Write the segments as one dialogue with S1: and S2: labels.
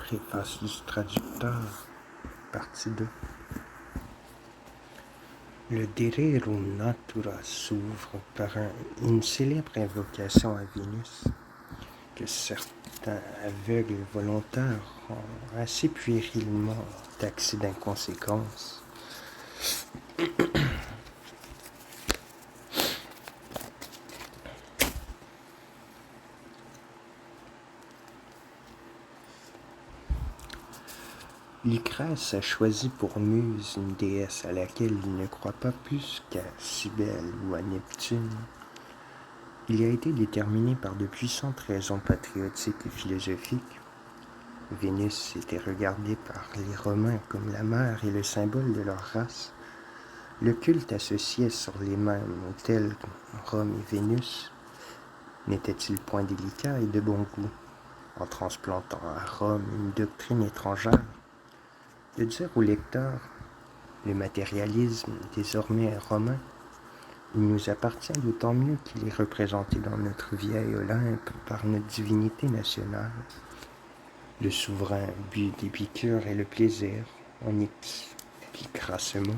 S1: Préface du traducteur, partie 2. Le Dererum Natura s'ouvre par une célèbre invocation à Vénus que certains aveugles volontaires ont assez puérilement taxé d'inconséquence. Lucrèce a choisi pour muse une déesse à laquelle il ne croit pas plus qu'à Cybèle ou à Neptune. Il a été déterminé par de puissantes raisons patriotiques et philosophiques. Vénus était regardée par les Romains comme la mère et le symbole de leur race. Le culte associé sur les mêmes autels Rome et Vénus n'était-il point délicat et de bon goût, en transplantant à Rome une doctrine étrangère? De dire au lecteur, le matérialisme désormais romain, il nous appartient d'autant mieux qu'il est représenté dans notre vieil Olympe par notre divinité nationale. Le souverain but d'Épicure est le plaisir, on expliquera ce mot.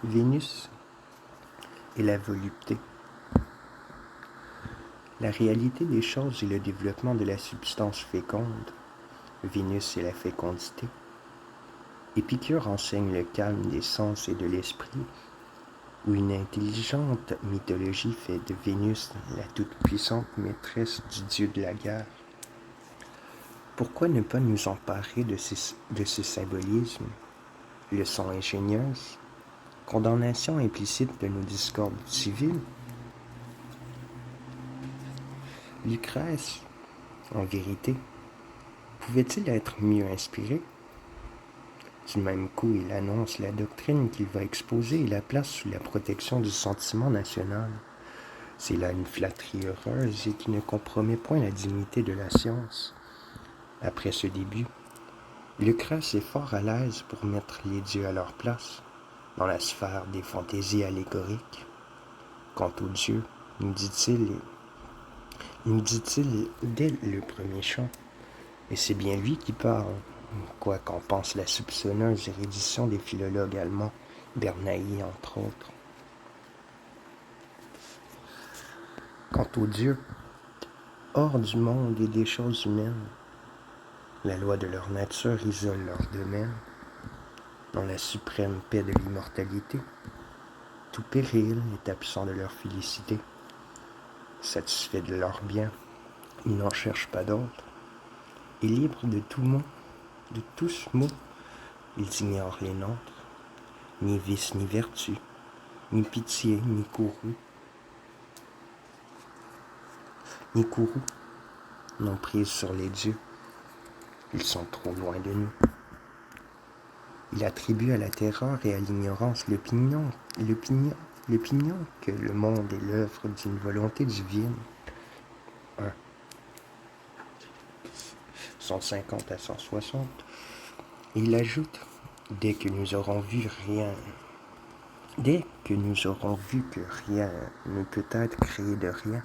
S1: Vénus et la volupté. La réalité des choses est le développement de la substance féconde. Vénus est la fécondité. Épicure enseigne le calme des sens et de l'esprit, où une intelligente mythologie fait de Vénus la toute-puissante maîtresse du dieu de la guerre. Pourquoi ne pas nous emparer de ce symbolisme? Leçon ingénieuse? Condamnation implicite de nos discordes civiles? Lucrèce, en vérité, pouvait-il être mieux inspiré? Du même coup, il annonce la doctrine qu'il va exposer et la place sous la protection du sentiment national. C'est là une flatterie heureuse et qui ne compromet point la dignité de la science. Après ce début, Lucrèce est fort à l'aise pour mettre les dieux à leur place, dans la sphère des fantaisies allégoriques. Quant aux dieux, nous dit-il dès le premier chant, et c'est bien lui qui parle, quoi qu'en pense la soupçonneuse érudition des philologues allemands, Bernaï entre autres. Quant aux dieux, hors du monde et des choses humaines, la loi de leur nature isole leur domaine. Dans la suprême paix de l'immortalité, tout péril est absent de leur félicité. Satisfaits de leur bien, ils n'en cherchent pas d'autres. Et libres de tout mot, de tous mots, ils ignorent les nôtres. Ni vice ni vertu, ni pitié ni courroux. Ni courroux n'ont prise sur les dieux. Ils sont trop loin de nous. Il attribue à la terreur et à l'ignorance l'opinion que le monde est l'œuvre d'une volonté divine. 150 à 160. Et il ajoute, dès que nous aurons vu que rien ne peut être créé de rien,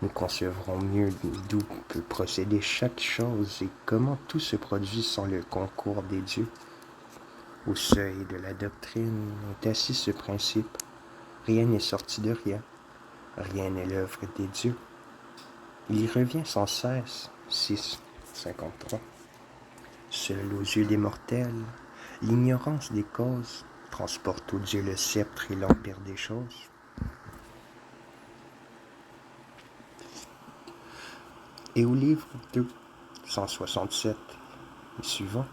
S1: nous concevrons mieux d'où peut procéder chaque chose et comment tout se produit sans le concours des dieux. Au seuil de la doctrine est assis ce principe. Rien n'est sorti de rien. Rien n'est l'œuvre des dieux. Il y revient sans cesse. 6,53. Seul aux yeux des mortels, l'ignorance des causes transporte aux dieux le sceptre et l'empire des choses. Et au livre 2, 167 et suivant,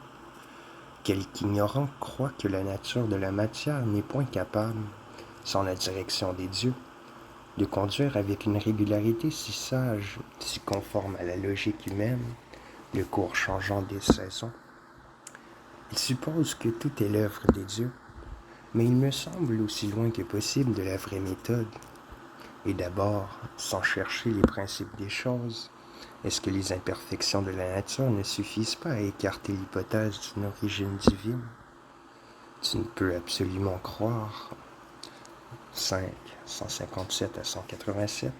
S1: quelque ignorant croit que la nature de la matière n'est point capable, sans la direction des dieux, de conduire avec une régularité si sage, si conforme à la logique humaine, le cours changeant des saisons. Il suppose que tout est l'œuvre des dieux, mais il me semble aussi loin que possible de la vraie méthode. Et d'abord, sans chercher les principes des choses, est-ce que les imperfections de la nature ne suffisent pas à écarter l'hypothèse d'une origine divine? Tu ne peux absolument croire, 5, 157 à 187,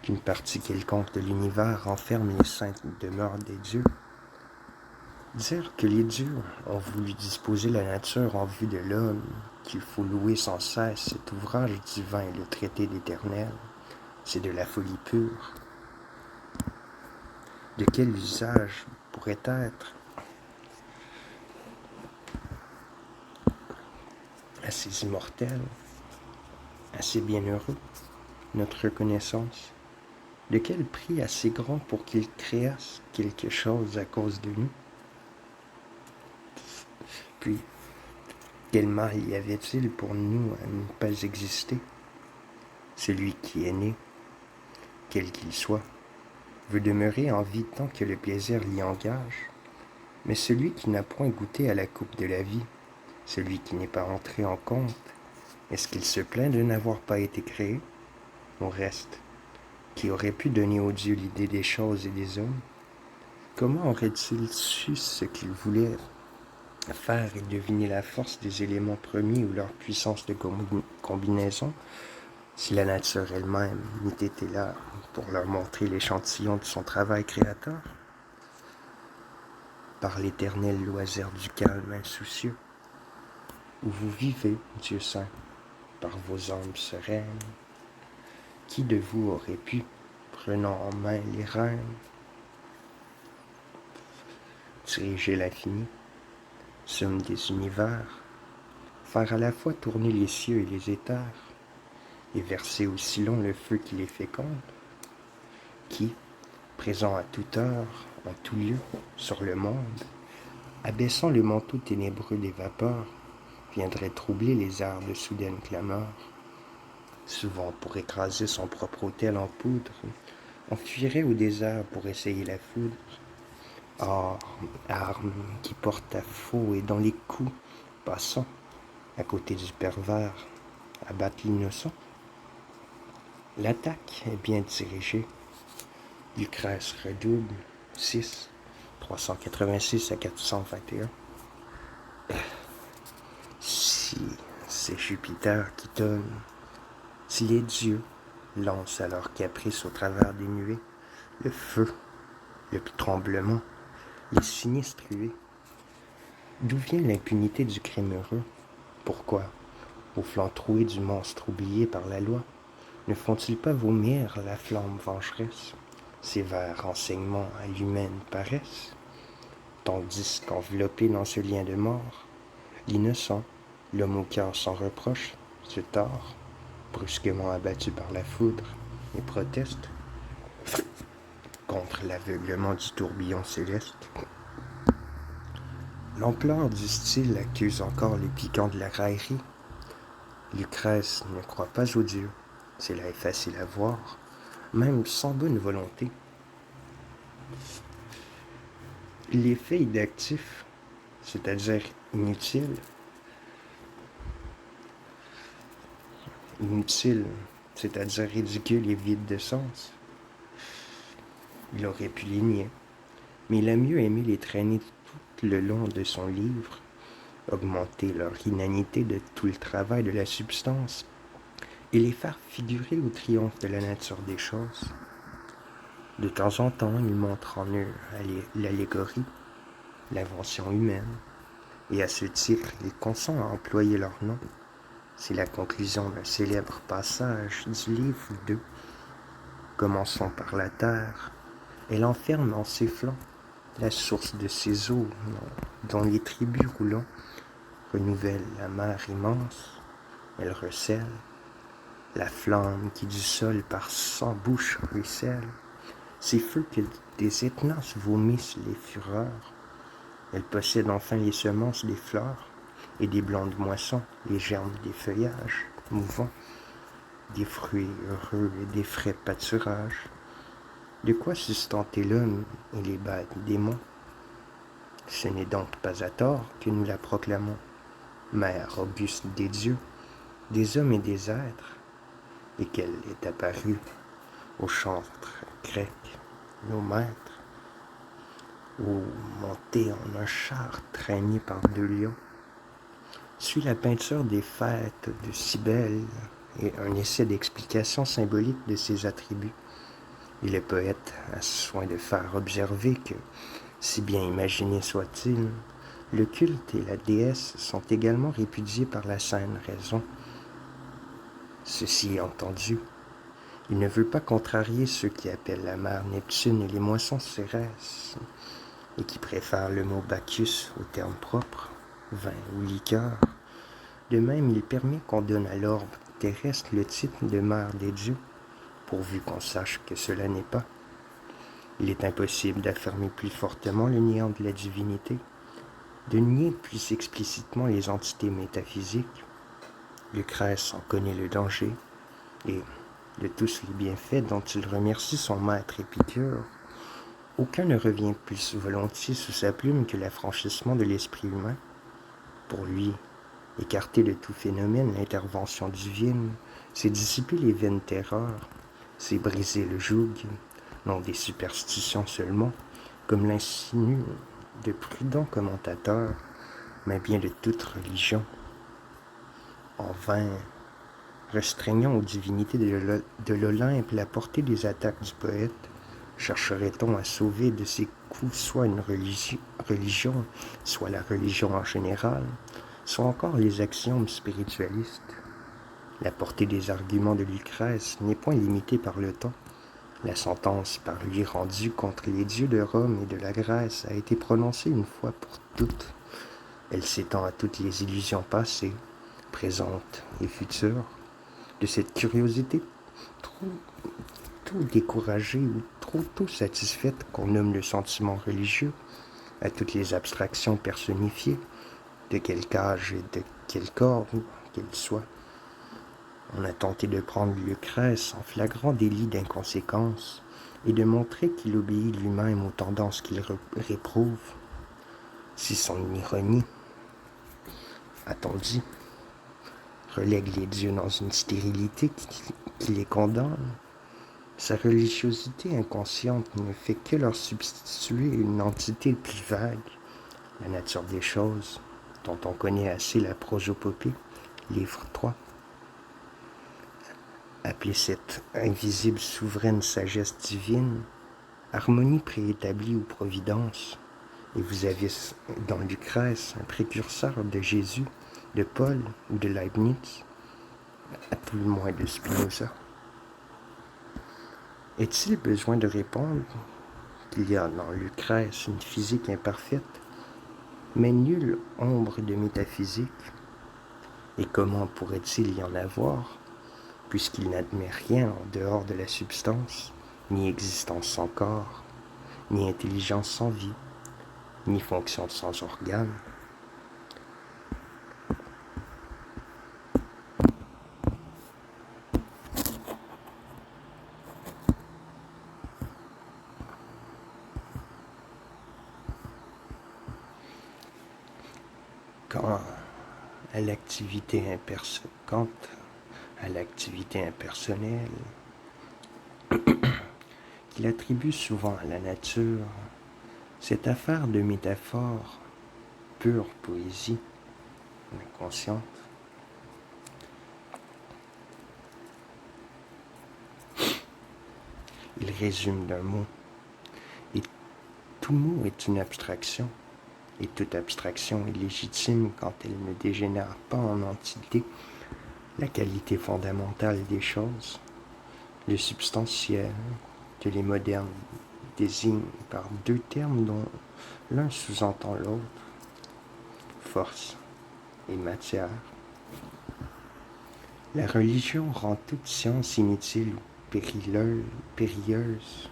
S1: qu'une partie quelconque de l'univers renferme les saintes demeures des dieux. Dire que les dieux ont voulu disposer la nature en vue de l'homme, qu'il faut louer sans cesse cet ouvrage divin et le traiter d'éternel, c'est de la folie pure. De quel usage pourrait être à ces immortels, à ces bienheureux, notre reconnaissance? De quel prix assez grand pour qu'ils créassent quelque chose à cause de nous? Puis, quel mal y avait-il pour nous à ne pas exister? Celui qui est né, quel qu'il soit, veut demeurer en vie tant que le plaisir l'y engage. Mais celui qui n'a point goûté à la coupe de la vie, celui qui n'est pas entré en compte, est-ce qu'il se plaint de n'avoir pas été créé? Au reste, qui aurait pu donner aux dieux l'idée des choses et des hommes? Comment aurait-il su ce qu'il voulait faire et deviner la force des éléments premiers ou leur puissance de combinaison si la nature elle-même n'eût été là pour leur montrer l'échantillon de son travail créateur? Par l'éternel loisir du calme insoucieux, où vous vivez, Dieu saint, par vos âmes sereines, qui de vous aurait pu, prenant en main les rênes, diriger l'infini, somme des univers, faire à la fois tourner les cieux et les éthers, et verser aussi long le feu qui les féconde, qui, présent à toute heure, en tout lieu, sur le monde, abaissant le manteau ténébreux des vapeurs, viendrait troubler les airs de soudaines clameurs. Souvent pour écraser son propre autel en poudre, on fuirait au désert pour essayer la foudre. Or, arme qui porte à faux et dans les coups, passant, à côté du pervers, abattre l'innocent. L'attaque est bien dirigée. Lucrèce redouble, 6, 386 à 421. Si c'est Jupiter qui donne, si les dieux lancent à leur caprice au travers des nuées le feu, le tremblement, les sinistres huées, d'où vient l'impunité du crime heureux? Pourquoi, au flanc troué du monstre oublié par la loi, ne font-ils pas vomir la flamme vengeresse, sévère renseignement à l'humaine paresse? Tandis qu'enveloppé dans ce lien de mort, l'innocent, l'homme au cœur sans reproche, se tord, brusquement abattu par la foudre, et proteste contre l'aveuglement du tourbillon céleste. L'ampleur du style accuse encore les piquants de la raillerie. Lucrèce ne croit pas aux dieux, c'est là facile à voir, même sans bonne volonté. L'effet inactif, c'est-à-dire inutile, c'est-à-dire ridicule et vide de sens. Il aurait pu les nier, mais il a mieux aimé les traîner tout le long de son livre, augmenter leur inanité de tout le travail de la substance, et les faire figurer au triomphe de la nature des choses. De temps en temps, il montre en eux l'allégorie, l'invention humaine, et à ce titre, il consent à employer leur nom. C'est la conclusion d'un célèbre passage du livre 2. Commençons par la terre. Elle enferme en ses flancs la source de ses eaux, dont les tributs roulants renouvellent la mer immense. Elle recèle la flamme qui du sol par 100 bouches ruisselle. Ces feux que des étenances vomissent les fureurs. Elle possède enfin les semences des fleurs et des blondes moissons, les germes des feuillages mouvants, des fruits heureux et des frais pâturages. De quoi sustenter l'homme et les bêtes démons? Ce n'est donc pas à tort que nous la proclamons, mère auguste des dieux, des hommes et des êtres, et qu'elle est apparue aux chantres grecs, nos maîtres, ou montée en un char traîné par 2 lions. Suit la peinture des fêtes de Cybèle et un essai d'explication symbolique de ses attributs. Et le poète a soin de faire observer que, si bien imaginé soit-il, le culte et la déesse sont également répudiés par la saine raison. Ceci entendu, il ne veut pas contrarier ceux qui appellent la mère Neptune et les moissons Cérès, et qui préfèrent le mot Bacchus au terme propre, vin ou liqueur. De même, il permet qu'on donne à l'orbe terrestre le titre de mère des dieux, pourvu qu'on sache que cela n'est pas. Il est impossible d'affirmer plus fortement le néant de la divinité, de nier plus explicitement les entités métaphysiques. Lucrèce en connaît le danger, et de tous les bienfaits dont il remercie son maître Épicure, aucun ne revient plus volontiers sous sa plume que l'affranchissement de l'esprit humain. Pour lui, écarter de tout phénomène l'intervention divine, c'est dissiper les vaines terreurs, c'est briser le joug, non des superstitions seulement, comme l'insinuent de prudents commentateurs, mais bien de toute religion. En vain, restreignant aux divinités de l'Olympe la portée des attaques du poète, chercherait-on à sauver de ses coups soit une religion, soit la religion en général, soit encore les axiomes spiritualistes. La portée des arguments de Lucrèce n'est point limitée par le temps. La sentence par lui rendue contre les dieux de Rome et de la Grèce a été prononcée une fois pour toutes. Elle s'étend à toutes les illusions passées, présentes et futures. De cette curiosité trop découragée ou trop tôt satisfaite qu'on nomme le sentiment religieux, à toutes les abstractions personnifiées, de quelque âge et de quel corps qu'elles soient. On a tenté de prendre Lucrèce en flagrant délit d'inconséquence et de montrer qu'il obéit lui-même aux tendances qu'il réprouve. Si son ironie, a-t-on dit, relègue les dieux dans une stérilité qui les condamne, sa religiosité inconsciente ne fait que leur substituer une entité plus vague, la nature des choses, dont on connaît assez la prosopopée, livre 3. Appelez cette invisible souveraine sagesse divine, harmonie préétablie ou providence, et vous avez dans Lucrèce un précurseur de Jésus, de Paul ou de Leibniz, à tout le moins de Spinoza. Est-il besoin de répondre qu'il y a dans Lucrèce une physique imparfaite, mais nulle ombre de métaphysique? Et comment pourrait-il y en avoir, puisqu'il n'admet rien en dehors de la substance, ni existence sans corps, ni intelligence sans vie, ni fonction sans organes? Quant à l'activité impersonnelle, qu'il attribue souvent à la nature, cette affaire de métaphore, pure poésie, inconsciente, il résume d'un mot, et tout mot est une abstraction, et toute abstraction est légitime quand elle ne dégénère pas en entité la qualité fondamentale des choses, le substantiel, que les modernes désignent par deux termes dont l'un sous-entend l'autre, force et matière. La religion rend toute science inutile ou périlleuse.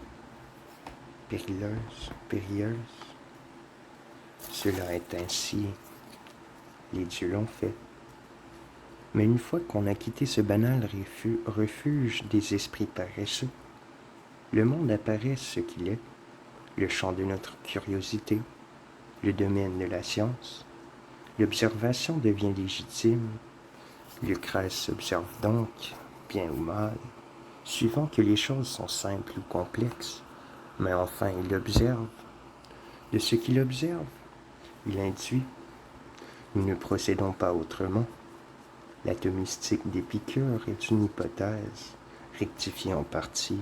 S1: Cela est ainsi, les dieux l'ont fait. Mais une fois qu'on a quitté ce banal refuge des esprits paresseux, le monde apparaît ce qu'il est, le champ de notre curiosité, le domaine de la science. L'observation devient légitime. Lucrèce observe donc, bien ou mal, suivant que les choses sont simples ou complexes, mais enfin il observe. De ce qu'il observe, il induit. Nous ne procédons pas autrement. L'atomistique d'Épicure est une hypothèse, rectifiée en partie,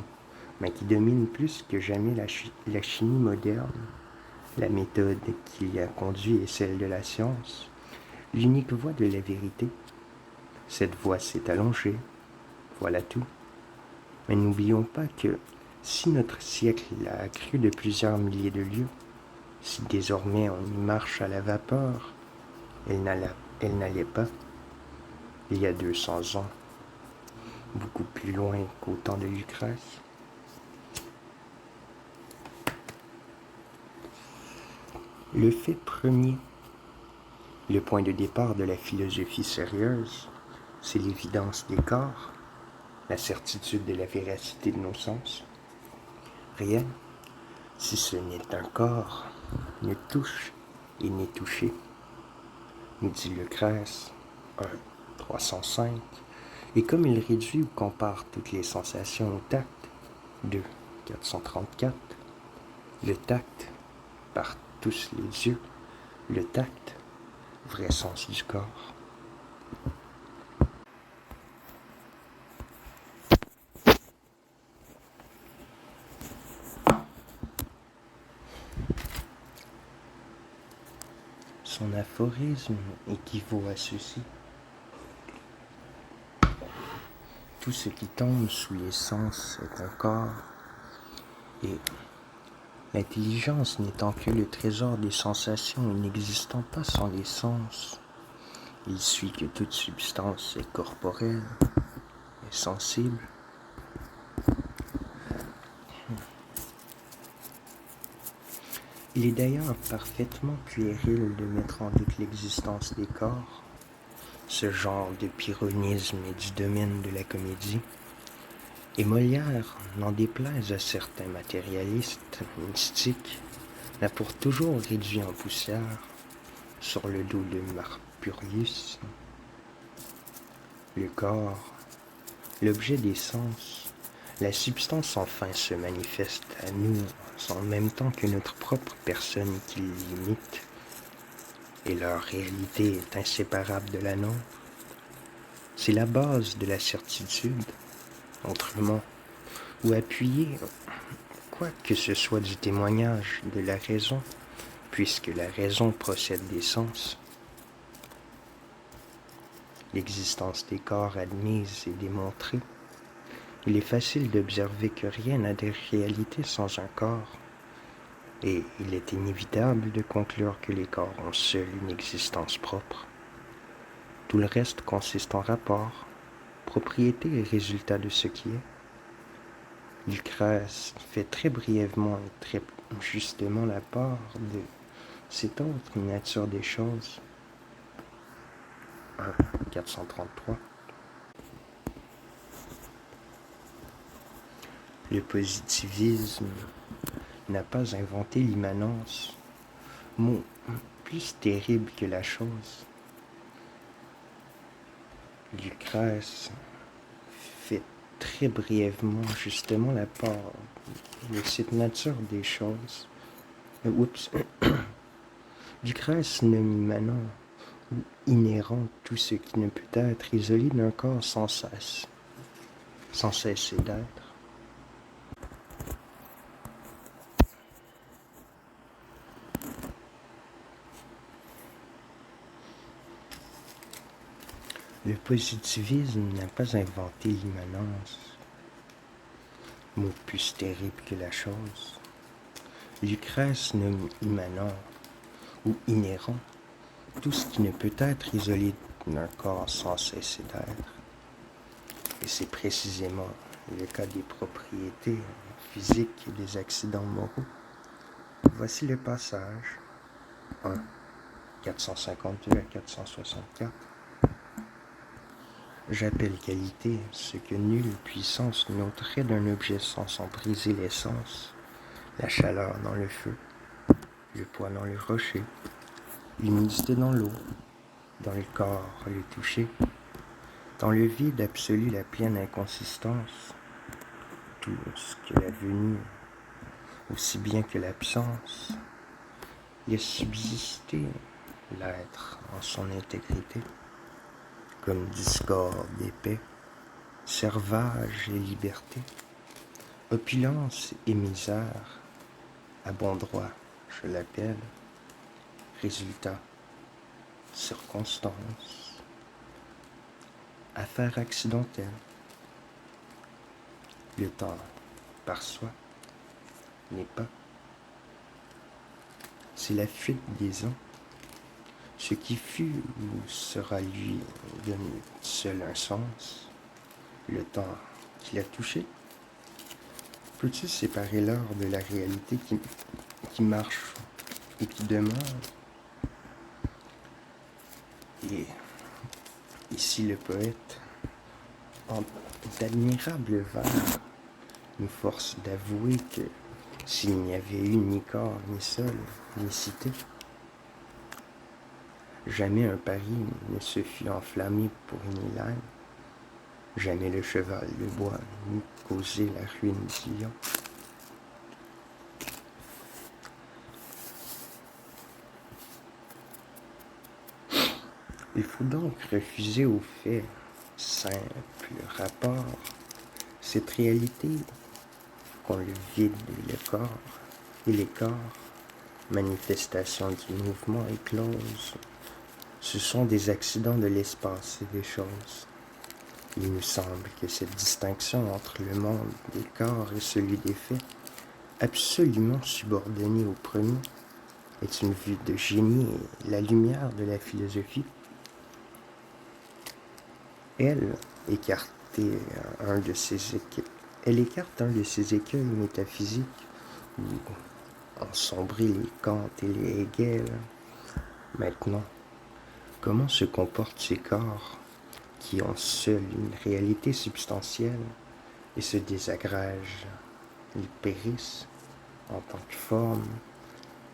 S1: mais qui domine plus que jamais la chimie moderne. La méthode qui l'y a conduit est celle de la science, l'unique voie de la vérité. Cette voie s'est allongée, voilà tout. Mais n'oublions pas que si notre siècle a accru de plusieurs milliers de lieues, si désormais on y marche à la vapeur, elle n'allait pas, il y a 200 ans, beaucoup plus loin qu'au temps de Lucrèce. Le fait premier, le point de départ de la philosophie sérieuse, c'est l'évidence des corps, la certitude de la véracité de nos sens. Rien, si ce n'est un corps, ne touche et n'est touché, nous dit Lucrèce 1, 305, et comme il réduit ou compare toutes les sensations au tact, 2, 434, le tact, par tous les yeux, le tact, vrai sens du corps. Son aphorisme équivaut à ceci. Tout ce qui tombe sous les sens est un corps, et l'intelligence n'étant que le trésor des sensations et n'existant pas sans les sens, il suit que toute substance est corporelle, est sensible. Il est d'ailleurs parfaitement puéril de mettre en doute l'existence des corps. Ce genre de pyrrhonisme est du domaine de la comédie. Et Molière, n'en déplaise à certains matérialistes mystiques, l'a pour toujours réduit en poussière sur le dos de Marpurius. Le corps, l'objet des sens, la substance enfin se manifeste à nous en même temps que notre propre personne qui l'imite, et leur réalité est inséparable de la nôtre. C'est la base de la certitude, autrement, ou appuyée, quoi que ce soit du témoignage de la raison, puisque la raison procède des sens. L'existence des corps admise et démontrée. Il est facile d'observer que rien n'a de réalité sans un corps, et il est inévitable de conclure que les corps ont seuls une existence propre. Tout le reste consiste en rapport, propriété et résultat de ce qui est. Lucrèce fait très brièvement et très justement la part de cette autre nature des choses. 1, 433. Le positivisme n'a pas inventé l'immanence, mot plus terrible que la chose. Lucrèce fait très brièvement justement la part de cette nature des choses. Lucrèce nomme immanent ou inhérent tout ce qui ne peut être isolé d'un corps sans cesser d'être. Le positivisme n'a pas inventé l'immanence, mot plus terrible que la chose. Lucrèce nomme immanent ou inhérent tout ce qui ne peut être isolé d'un corps sans cesser d'être. Et c'est précisément le cas des propriétés physiques et des accidents moraux. Voici le passage. 1, 452 à 464. J'appelle qualité ce que nulle puissance n'ôterait d'un objet sans en briser l'essence, la chaleur dans le feu, le poids dans le rocher, l'humidité dans l'eau, dans le corps le toucher, dans le vide absolu la pleine inconsistance, tout ce que la venue, aussi bien que l'absence, y a subsisté l'être en son intégrité, comme discorde et paix, servage et liberté, Opulence et misère, à bon droit, je l'appelle. Résultat, circonstance, affaire accidentelle. Le temps, par soi, n'est pas. C'est la fuite des ans. Ce qui fut ou sera lui donne seul un sens. Le temps qui l'a touché. Peux-tu séparer l'heure de la réalité qui marche et qui demeure? Et ici le poète, en d'admirables vers, nous force d'avouer que s'il n'y avait eu ni corps, ni sol, ni cité, jamais un Paris ne se fût enflammé pour une Hélène, jamais le cheval de bois n'eût causé la ruine du lion. Il faut donc refuser aux faits, simple rapport, cette réalité qu'ont le vide et le corps, et les corps, manifestation du mouvement éclose. Ce sont des accidents de l'espace et des choses. Il nous semble que cette distinction entre le monde des corps et celui des faits, absolument subordonnée au premier, est une vue de génie et la lumière de la philosophie. Elle écarte un de ses écueils métaphysiques où ensombrer les Kant et les Hegel. Maintenant, comment se comportent ces corps qui ont seuls une réalité substantielle et se désagrègent? Ils périssent en tant que forme,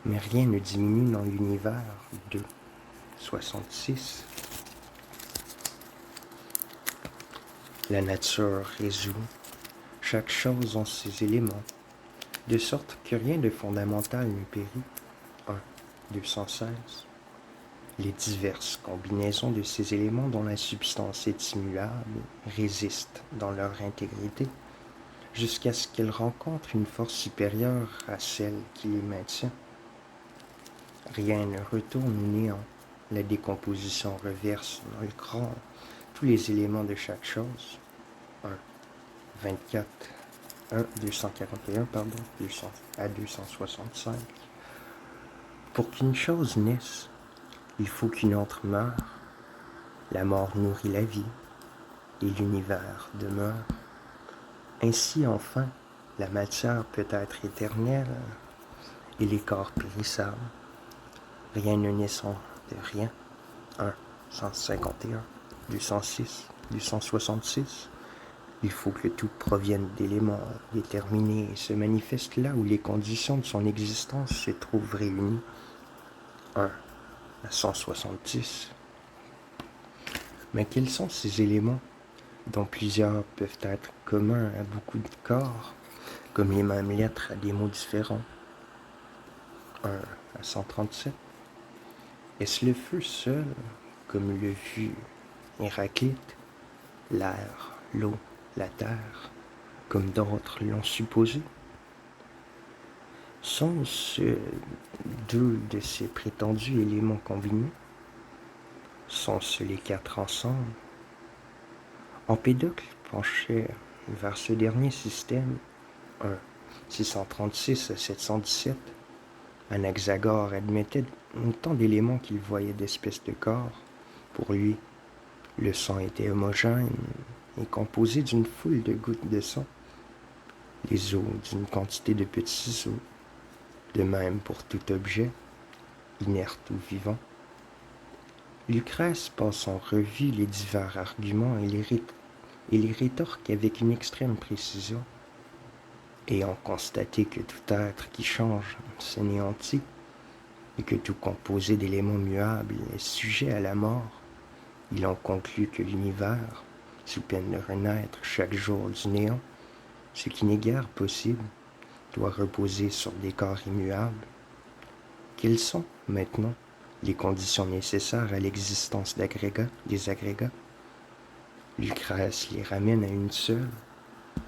S1: mais rien ne diminue dans l'univers de 66. La nature résout chaque chose en ses éléments, de sorte que rien de fondamental ne périt. 1, 216. Les diverses combinaisons de ces éléments dont la substance est immuable résistent dans leur intégrité, jusqu'à ce qu'elles rencontrent une force supérieure à celle qui les maintient. Rien ne retourne au néant. La décomposition reverse dans le grand tous les éléments de chaque chose. 1, 24, 1, 241, pardon, 200 à 265. Pour qu'une chose naisse, il faut qu'une autre meure. La mort nourrit la vie, et l'univers demeure. Ainsi, enfin, la matière peut être éternelle, et les corps périssables. Rien ne naissant de rien. 1, 151, 206, 266. Il faut que tout provienne d'éléments déterminés et se manifeste là où les conditions de son existence se trouvent réunies. 1 à 166. Mais quels sont ces éléments, dont plusieurs peuvent être communs à beaucoup de corps, comme les mêmes lettres à des mots différents? 1 à 137. Est-ce le feu seul, comme le fut Héraclite, l'air, l'eau, la terre, comme d'autres l'ont supposé? Sont-ce deux de ces prétendus éléments combinés? Sont-ce les quatre ensemble? Empédocle penchait vers ce dernier système, 1, 636 à 717. Anaxagore admettait autant d'éléments qu'il voyait d'espèces de corps. Pour lui, le sang était homogène et composé d'une foule de gouttes de sang, les os d'une quantité de petits os. De même pour tout objet, inerte ou vivant. Lucrèce passe en revue les divers arguments et les rétorque avec une extrême précision. Ayant constaté que tout être qui change s'anéantit, et que tout composé d'éléments muables est sujet à la mort, il en conclut que l'univers, sous peine de renaître chaque jour du néant, ce qui n'est guère possible, doit reposer sur des corps immuables. Quelles sont, maintenant, les conditions nécessaires à l'existence des agrégats? Lucrèce les ramène à une seule,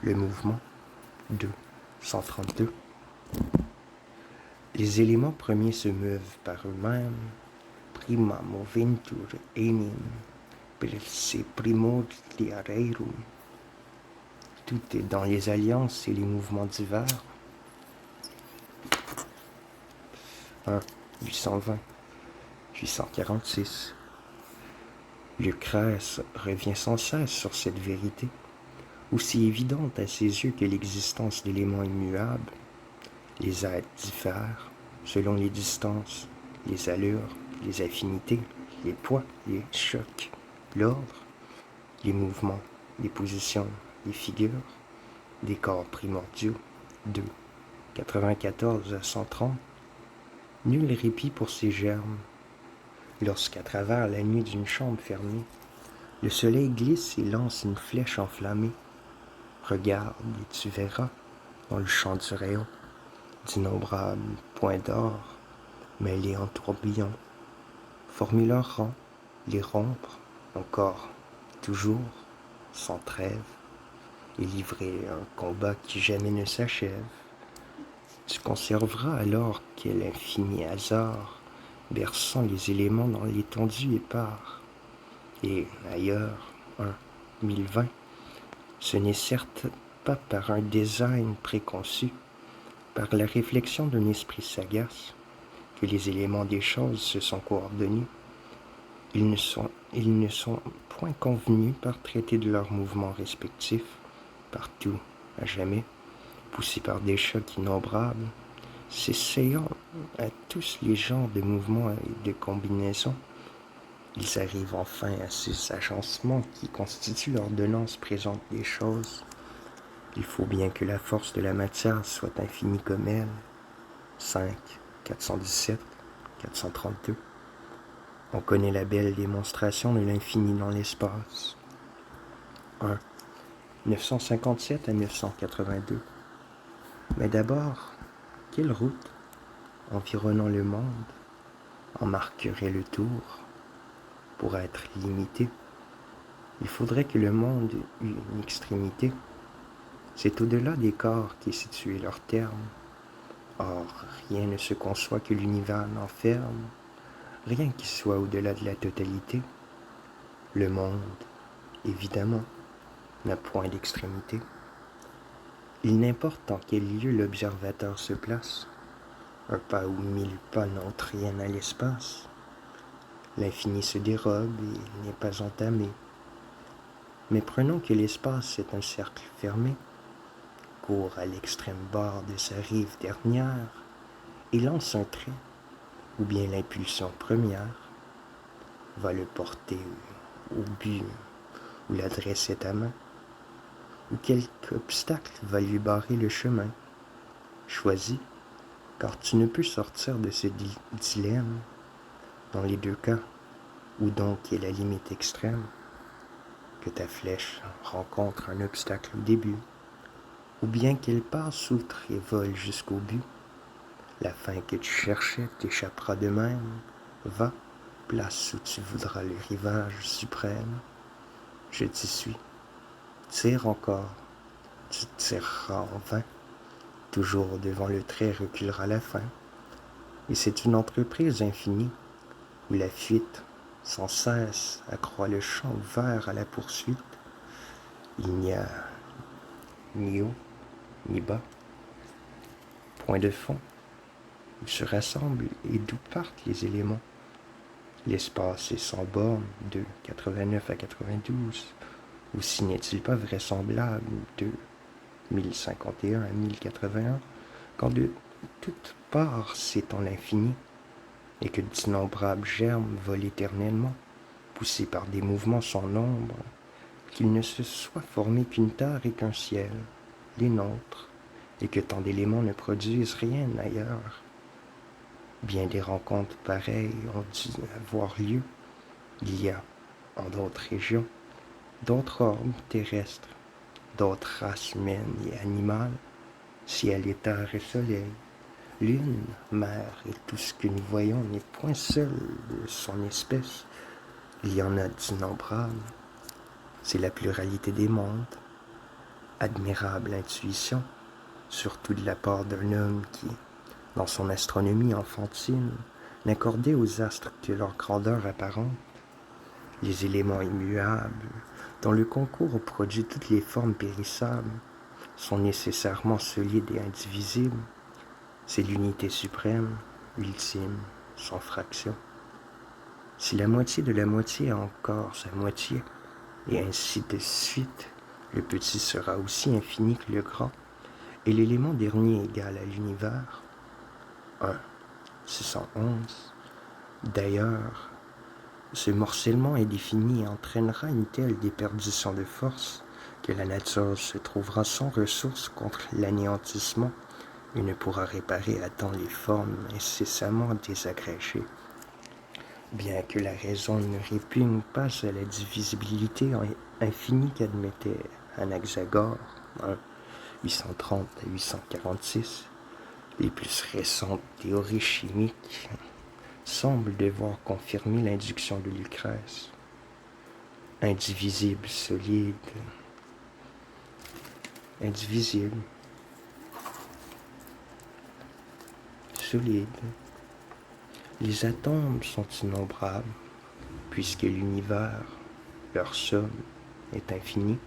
S1: le mouvement. 2, 132. Les éléments premiers se meuvent par eux-mêmes. Prima moventur enim per se primordia rerum. Tout est dans les alliances et les mouvements divers. 1, 820, 846. Lucrèce revient sans cesse sur cette vérité, aussi évidente à ses yeux que l'existence d'éléments immuables. Les êtres diffèrent selon les distances, les allures, les affinités, les poids, les chocs, l'ordre, les mouvements, les positions, les figures, des corps primordiaux. 2, 94 à 130. Nul répit pour ces germes. Lorsqu'à travers la nuit d'une chambre fermée, le soleil glisse et lance une flèche enflammée, regarde et tu verras, dans le champ du rayon, d'innombrables points d'or, mêlés en tourbillons, former leur rang, les rompre, encore, toujours, sans trêve, et livrer un combat qui jamais ne s'achève. Tu conserveras alors quel infini hasard, berçant les éléments dans l'étendue épars. Et ailleurs, 1020, ce n'est certes pas par un design préconçu, par la réflexion d'un esprit sagace, que les éléments des choses se sont coordonnés. Ils ne sont point convenus par traiter de leurs mouvements respectifs, partout, à jamais, poussés par des chocs innombrables, s'essayant à tous les genres de mouvements et de combinaisons. Ils arrivent enfin à ces agencements qui constituent l'ordonnance présente des choses. Il faut bien que la force de la matière soit infinie comme elle. 5, 417, 432. On connaît la belle démonstration de l'infini dans l'espace. 1, 957 à 982. Mais d'abord, quelle route, environnant le monde, en marquerait le tour pour être limité? Il faudrait que le monde eût une extrémité. C'est au-delà des corps qu'est situé leur terme. Or, rien ne se conçoit que l'univers n'enferme, rien qui soit au-delà de la totalité. Le monde, évidemment, n'a point d'extrémité. Il n'importe en quel lieu l'observateur se place, un pas ou 1000 pas n'entre rien à l'espace. L'infini se dérobe et n'est pas entamé. Mais prenons que l'espace est un cercle fermé, court à l'extrême bord de sa rive dernière et lance un trait, ou bien l'impulsion première, va le porter au but où l'adresse est à main, ou quelque obstacle va lui barrer le chemin. Choisis, car tu ne peux sortir de ce dilemme dans les deux cas, où donc est la limite extrême, que ta flèche rencontre un obstacle au début, ou bien qu'elle passe outre et vole jusqu'au but. La fin que tu cherchais t'échappera de même. Va, place où tu voudras le rivage suprême. Je t'y suis. Tire encore. Tu tireras en vain. Toujours devant le trait reculera la fin. Et c'est une entreprise infinie, où la fuite, sans cesse, accroît le champ ouvert à la poursuite. Il n'y a ni haut, ni bas. Point de fond, où se rassemblent et d'où partent les éléments. L'espace est sans borne, de 89 à 92. Aussi n'est-il pas vraisemblable, de 1051 à 1081, quand de toutes parts s'étend l'infini, et que d'innombrables germes volent éternellement, poussés par des mouvements sans nombre, qu'il ne se soit formé qu'une terre et qu'un ciel, les nôtres, et que tant d'éléments ne produisent rien ailleurs. Bien des rencontres pareilles ont dû avoir lieu. Il y a, en d'autres régions, d'autres orbes terrestres, d'autres races humaines et animales, ciel et terre et soleil, lune, mer et tout ce que nous voyons n'est point seul de son espèce. Il y en a d'innombrables. C'est la pluralité des mondes. Admirable intuition, surtout de la part d'un homme qui, dans son astronomie enfantine, n'accordait aux astres que leur grandeur apparente, les éléments immuables, dont le concours produit toutes les formes périssables, sont nécessairement solides et indivisibles. C'est l'unité suprême, ultime, sans fraction. Si la moitié de la moitié a encore sa moitié, et ainsi de suite, le petit sera aussi infini que le grand, et l'élément dernier égal à l'univers, 1, 611. D'ailleurs, ce morcellement indéfini entraînera une telle déperdition de force que la nature se trouvera sans ressource contre l'anéantissement et ne pourra réparer à temps les formes incessamment désagrégées. Bien que la raison ne répugne pas à la divisibilité infinie qu'admettait Anaxagore, 830 à 846, les plus récentes théories chimiques semblent devoir confirmer l'induction de Lucrèce. Indivisible, solide, indivisible, solide. Les atomes sont innombrables, puisque l'univers, leur somme, est infinie.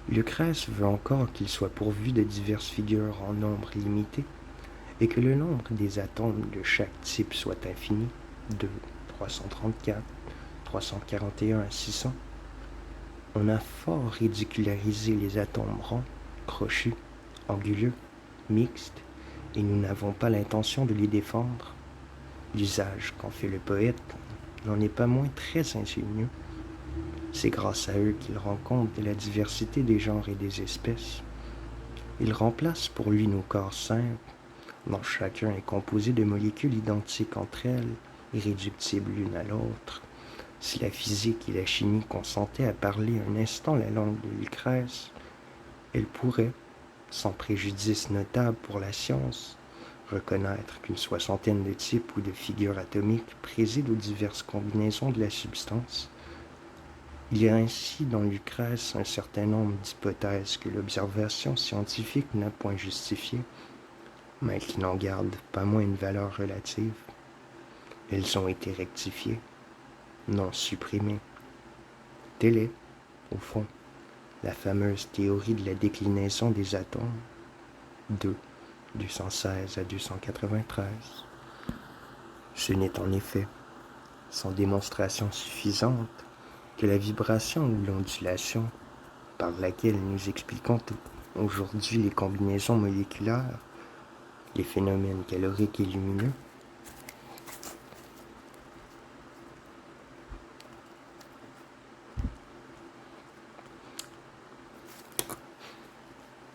S1: Lucrèce veut encore qu'il soit pourvu de diverses figures en nombre limité, et que le nombre des atomes de chaque type soit infini, 2, 334, 341 à 600. On a fort ridicularisé les atomes ronds, crochus, anguleux, mixtes, et nous n'avons pas l'intention de les défendre. L'usage qu'en fait le poète n'en est pas moins très ingénieux. C'est grâce à eux qu'il rend compte de la diversité des genres et des espèces. Il remplace pour lui nos corps simples, dont chacun est composé de molécules identiques entre elles, irréductibles l'une à l'autre. Si la physique et la chimie consentaient à parler un instant la langue de Lucrèce, elles pourraient, sans préjudice notable pour la science, reconnaître qu'une soixantaine de types ou de figures atomiques président aux diverses combinaisons de la substance. Il y a ainsi dans Lucrèce un certain nombre d'hypothèses que l'observation scientifique n'a point justifiées, mais qui n'en gardent pas moins une valeur relative. Elles ont été rectifiées, non supprimées. Telle est, au fond, la fameuse théorie de la déclinaison des atomes, 2, 216 à 293. Ce n'est en effet, sans démonstration suffisante, que la vibration ou l'ondulation, par laquelle nous expliquons aujourd'hui les combinaisons moléculaires, les phénomènes caloriques et lumineux,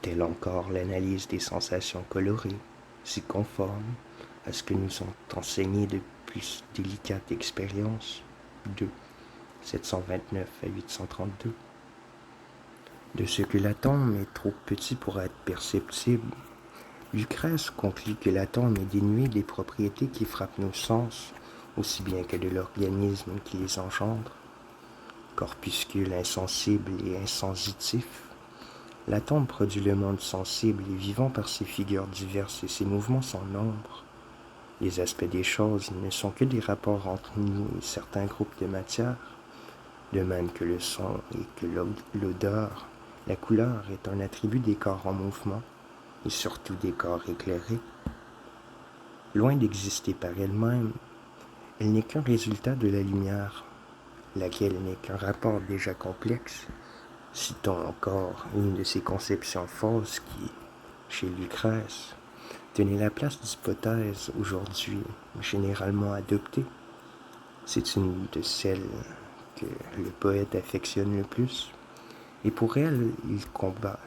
S1: telle encore l'analyse des sensations colorées, si conforme à ce que nous ont enseigné de plus délicates expériences, 2, 729 à 832. De ce que l'atome est trop petit pour être perceptible, Lucrèce conclut que l'atome est dénué des propriétés qui frappent nos sens, aussi bien que de l'organisme qui les engendre. Corpuscule insensible et insensitif, l'atome produit le monde sensible et vivant par ses figures diverses et ses mouvements sans nombre. Les aspects des choses ne sont que des rapports entre nous et certains groupes de matière, de même que le son et que l'odeur. La couleur est un attribut des corps en mouvement, et surtout des corps éclairés. Loin d'exister par elle-même, elle n'est qu'un résultat de la lumière, laquelle n'est qu'un rapport déjà complexe. Citons encore une de ces conceptions fausses qui, chez Lucrèce, tenait la place d'hypothèse aujourd'hui généralement adoptée. C'est une de celles que le poète affectionne le plus, et pour elle, il combat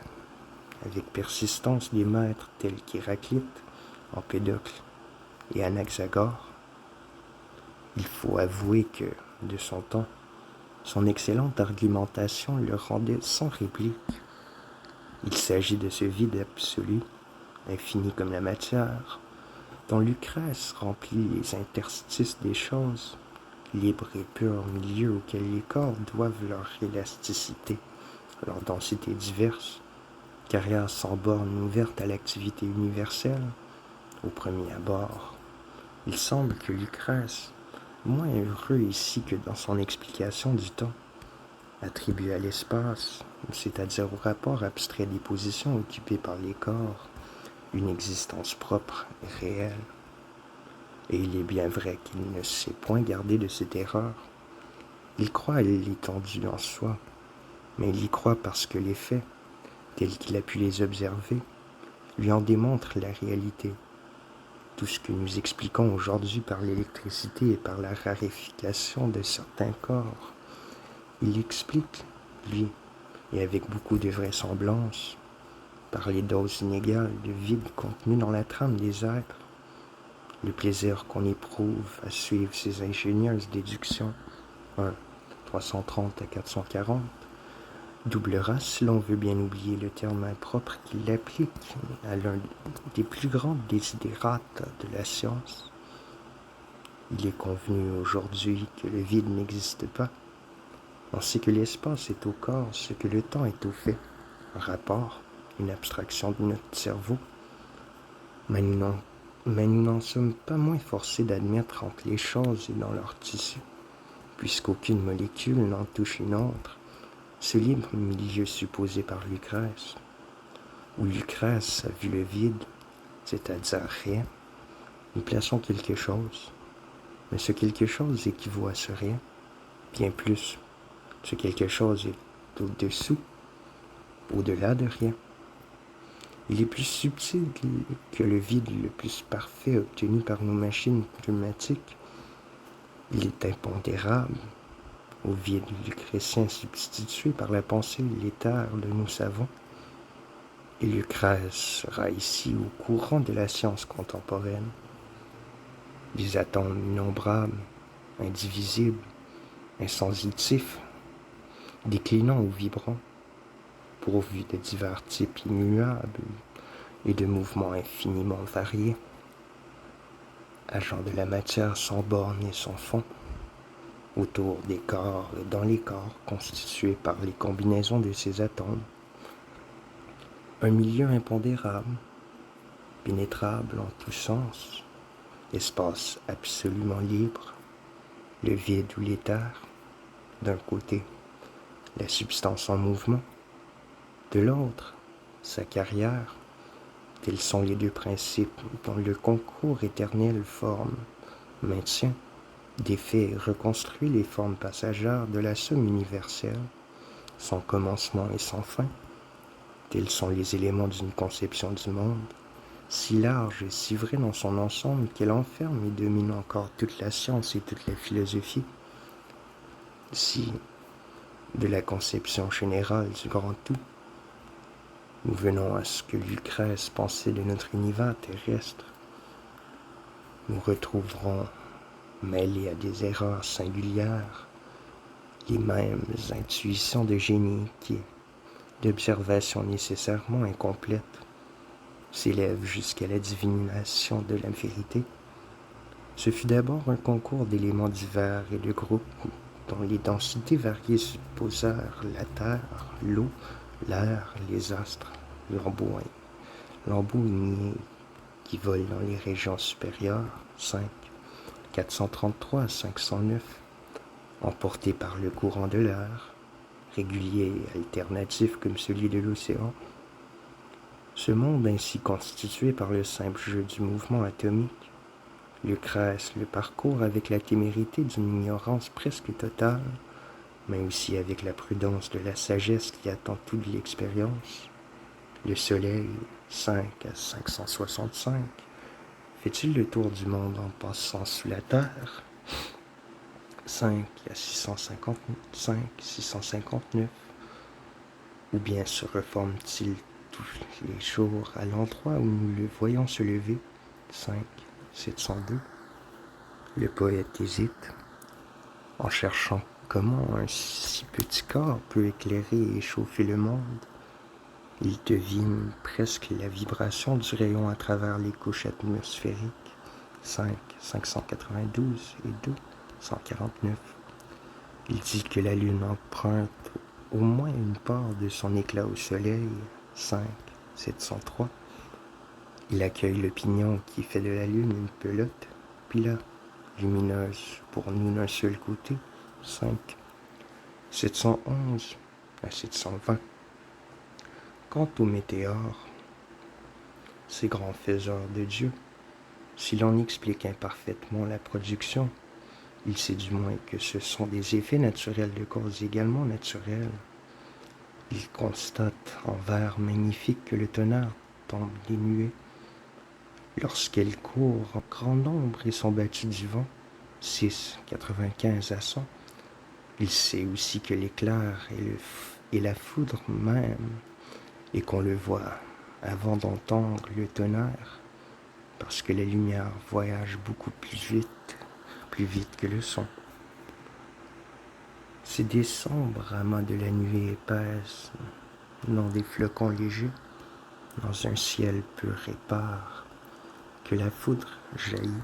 S1: avec persistance des maîtres tels qu'Héraclite, Empédocle et Anaxagore. Il faut avouer que, de son temps, son excellente argumentation le rendait sans réplique. Il s'agit de ce vide absolu, infini comme la matière, dont Lucrèce remplit les interstices des choses, libre et pur milieu auquel les corps doivent leur élasticité, leur densité diverse, carrière sans borne ouverte à l'activité universelle, au premier abord, il semble que Lucrèce, moins heureux ici que dans son explication du temps, attribue à l'espace, c'est-à-dire au rapport abstrait des positions occupées par les corps, une existence propre et réelle. Et il est bien vrai qu'il ne s'est point gardé de cette erreur. Il croit à l'étendue en soi, mais il y croit parce que les faits, tels qu'il a pu les observer, lui en démontrent la réalité. Tout ce que nous expliquons aujourd'hui par l'électricité et par la raréfaction de certains corps, il explique, lui, et avec beaucoup de vraisemblance, par les doses inégales de vide contenues dans la trame des êtres, le plaisir qu'on éprouve à suivre ces ingénieuses déductions, 1, 330 à 440, doublera si l'on veut bien oublier le terme impropre qu'il applique à l'un des plus grands désidérates de la science. Il est convenu aujourd'hui que le vide n'existe pas. On sait que l'espace est au corps, ce que le temps est au fait, un rapport, une abstraction de notre cerveau. Mais nous n'en sommes pas moins forcés d'admettre entre les choses et dans leur tissu, puisqu'aucune molécule n'en touche une autre, ce libre milieu supposé par Lucrèce, où Lucrèce a vu le vide, c'est-à-dire rien, nous plaçons quelque chose, mais ce quelque chose équivaut à ce rien, bien plus, ce quelque chose est au-dessous, au-delà de rien. Il est plus subtil que le vide le plus parfait obtenu par nos machines pneumatiques. Il est impondérable, au vide lucrétien substitué par la pensée l'éther de nos savants. Et Lucrèce sera ici au courant de la science contemporaine. Des atomes innombrables, indivisibles, insensitifs, déclinants ou vibrants, pourvus de divers types immuables et de mouvements infiniment variés, agents de la matière sans borne et sans fond, autour des corps et dans les corps constitués par les combinaisons de ces atomes. Un milieu impondérable, pénétrable en tous sens, espace absolument libre, le vide ou l'éther, d'un côté, la substance en mouvement, de l'autre, sa carrière. Tels sont les deux principes dont le concours éternel forme, maintient, défait et reconstruit les formes passagères de la somme universelle, sans commencement et sans fin. Tels sont les éléments d'une conception du monde, si large et si vrai dans son ensemble qu'elle enferme et domine encore toute la science et toute la philosophie. Si, de la conception générale du grand tout, nous venons à ce que Lucrèce pensait de notre univers terrestre, nous retrouverons, mêlés à des erreurs singulières, les mêmes intuitions de génie qui, d'observation nécessairement incomplète, s'élèvent jusqu'à la divination de la vérité. Ce fut d'abord un concours d'éléments divers et de groupes dont les densités variées supposèrent la terre, l'eau, l'air, les astres, lambeaux igniés qui volent dans les régions supérieures, 5, 433 à 509, emportés par le courant de l'air, régulier et alternatif comme celui de l'océan. Ce monde ainsi constitué par le simple jeu du mouvement atomique, Lucrèce le parcourt avec la témérité d'une ignorance presque totale, mais aussi avec la prudence de la sagesse qui attend tout de l'expérience. Le Soleil, 5 à 565, fait-il le tour du monde en passant sous la Terre? 5 à 655, 659. Ou bien se reforme-t-il tous les jours à l'endroit où nous le voyons se lever? 5, 702. Le poète hésite, en cherchant comment un si petit corps peut éclairer et échauffer le monde. Il devine presque la vibration du rayon à travers les couches atmosphériques. 5, 592 et 2, 149. Il dit que la Lune emprunte au moins une part de son éclat au Soleil. 5, 703. Il accueille le pignon qui fait de la lune une pelote, puis là, lumineuse pour nous d'un seul côté, 5, 711 à 720. Quant aux météores, ces grands faiseurs de Dieu, si l'on explique imparfaitement la production, il sait du moins que ce sont des effets naturels de causes également naturelles. Il constate en vers magnifique que le tonnerre tombe des nuées lorsqu'elles courent en grand nombre et sont battues du vent, 6, 95 à 100. Il sait aussi que l'éclair et la foudre même, et qu'on le voit avant d'entendre le tonnerre, parce que la lumière voyage beaucoup plus vite que le son. C'est des sombres amas de la nuée épaisse, non des flocons légers, dans un ciel pur et pâle, que la foudre jaillit,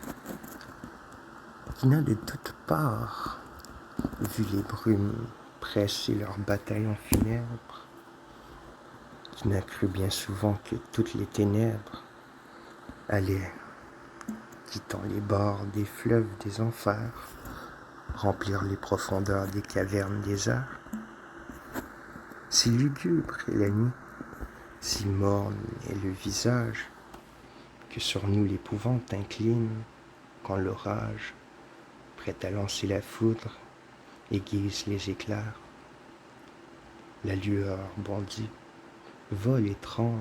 S1: qui n'a de toutes parts vu les brumes presser leurs bataillons funèbres, qui n'a cru bien souvent que toutes les ténèbres allaient, quittant les bords des fleuves des enfers, remplir les profondeurs des cavernes des airs. Si lugubre est la nuit, si morne est le visage, que sur nous l'épouvante incline, quand l'orage, prêt à lancer la foudre, aiguise les éclairs. La lueur bondit, vole et tremble,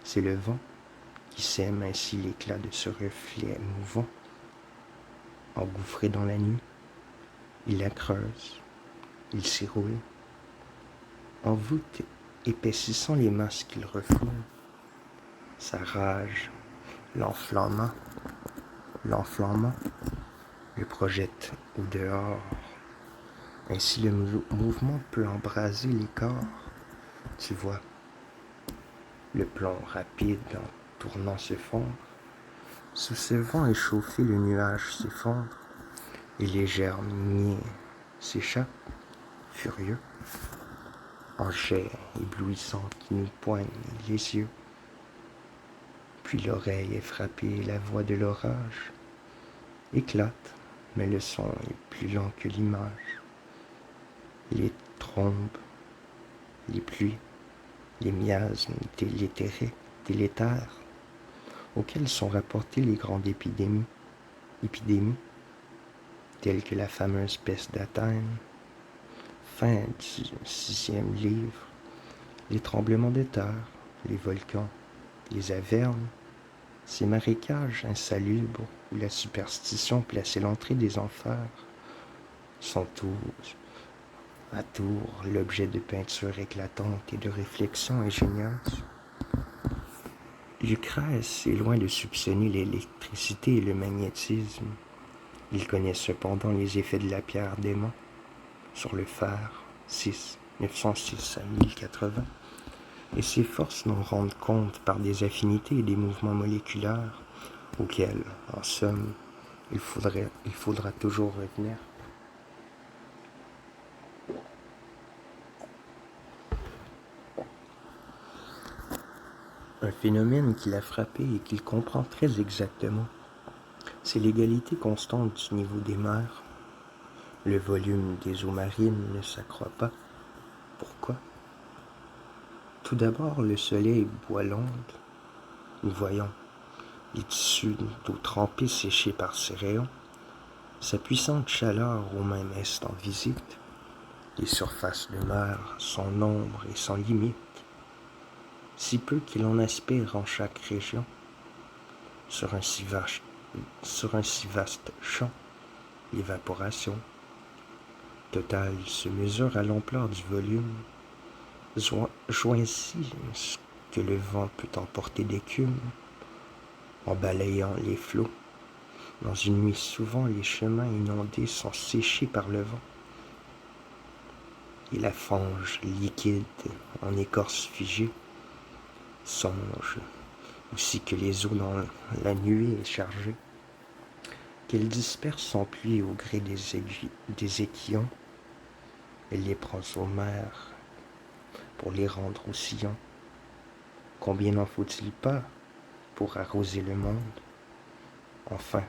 S1: c'est le vent qui sème ainsi l'éclat de ce reflet mouvant. Engouffré dans la nuit, il la creuse, il s'y roule, en voûte épaississant les masses qu'il refoule. Sa rage, l'enflammant, le projette au dehors. Ainsi le mouvement peut embraser les corps. Tu vois, le plomb rapide en tournant se fondre. Sous ce vent échauffé, le nuage s'effondre, et les germes miniers s'échappent, furieux, en jets éblouissants qui nous poignent les yeux. Puis l'oreille est frappée, la voix de l'orage éclate, mais le son est plus lent que l'image. Les trombes, les pluies, les miasmes délétères, auxquels sont rapportées les grandes épidémies, telles que la fameuse peste d'Athènes, fin du 6e livre, les tremblements de terre, les volcans, les avernes, ces marécages insalubres où la superstition plaçait l'entrée des enfers, sont tous à tour l'objet de peintures éclatantes et de réflexions ingénieuses. Lucrèce est loin de soupçonner l'électricité et le magnétisme. Il connaît cependant les effets de la pierre d'aimant sur le fer, 6, 906 à 1080, et ses forces n'en rendent compte par des affinités et des mouvements moléculaires auxquels, en somme, il faudra toujours revenir. Un phénomène qui l'a frappé et qu'il comprend très exactement, c'est l'égalité constante du niveau des mers. Le volume des eaux marines ne s'accroît pas. Pourquoi? Tout d'abord, le soleil boit l'onde. Nous voyons les tissus d'eau trempée séchés par ses rayons, sa puissante chaleur au même instant visite. Les surfaces de mer sont nombre et sans limite, si peu qu'il en aspire en chaque région, sur un si vaste champ, l'évaporation totale se mesure à l'ampleur du volume, joint-ci ce que le vent peut emporter d'écume, en balayant les flots. Dans une nuit, souvent, les chemins inondés sont séchés par le vent, et la fange liquide en écorce figée. Songe aussi que les eaux dans la nuée est chargée, qu'elle disperse sans pluie au gré des équillons. Elle les prend aux mers pour les rendre oscillants. Combien n'en faut-il pas pour arroser le monde? Enfin,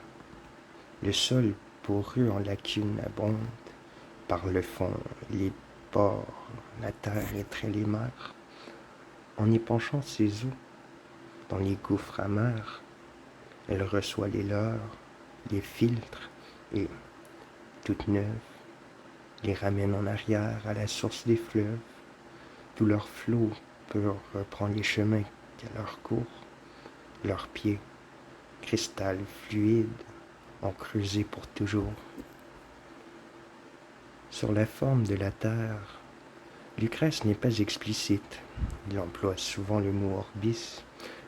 S1: le sol pourru en lacunes abonde. Par le fond, les bords, la terre étreint les mers. En épanchant ses eaux dans les gouffres amers, elle reçoit les leurs, les filtre et, toutes neuves, les ramène en arrière à la source des fleuves. Tout leur flot pur reprend les chemins qu'à leur cours. Leurs pieds, cristal fluide, ont creusé pour toujours. Sur la forme de la terre, Lucrèce n'est pas explicite. Il emploie souvent le mot orbis,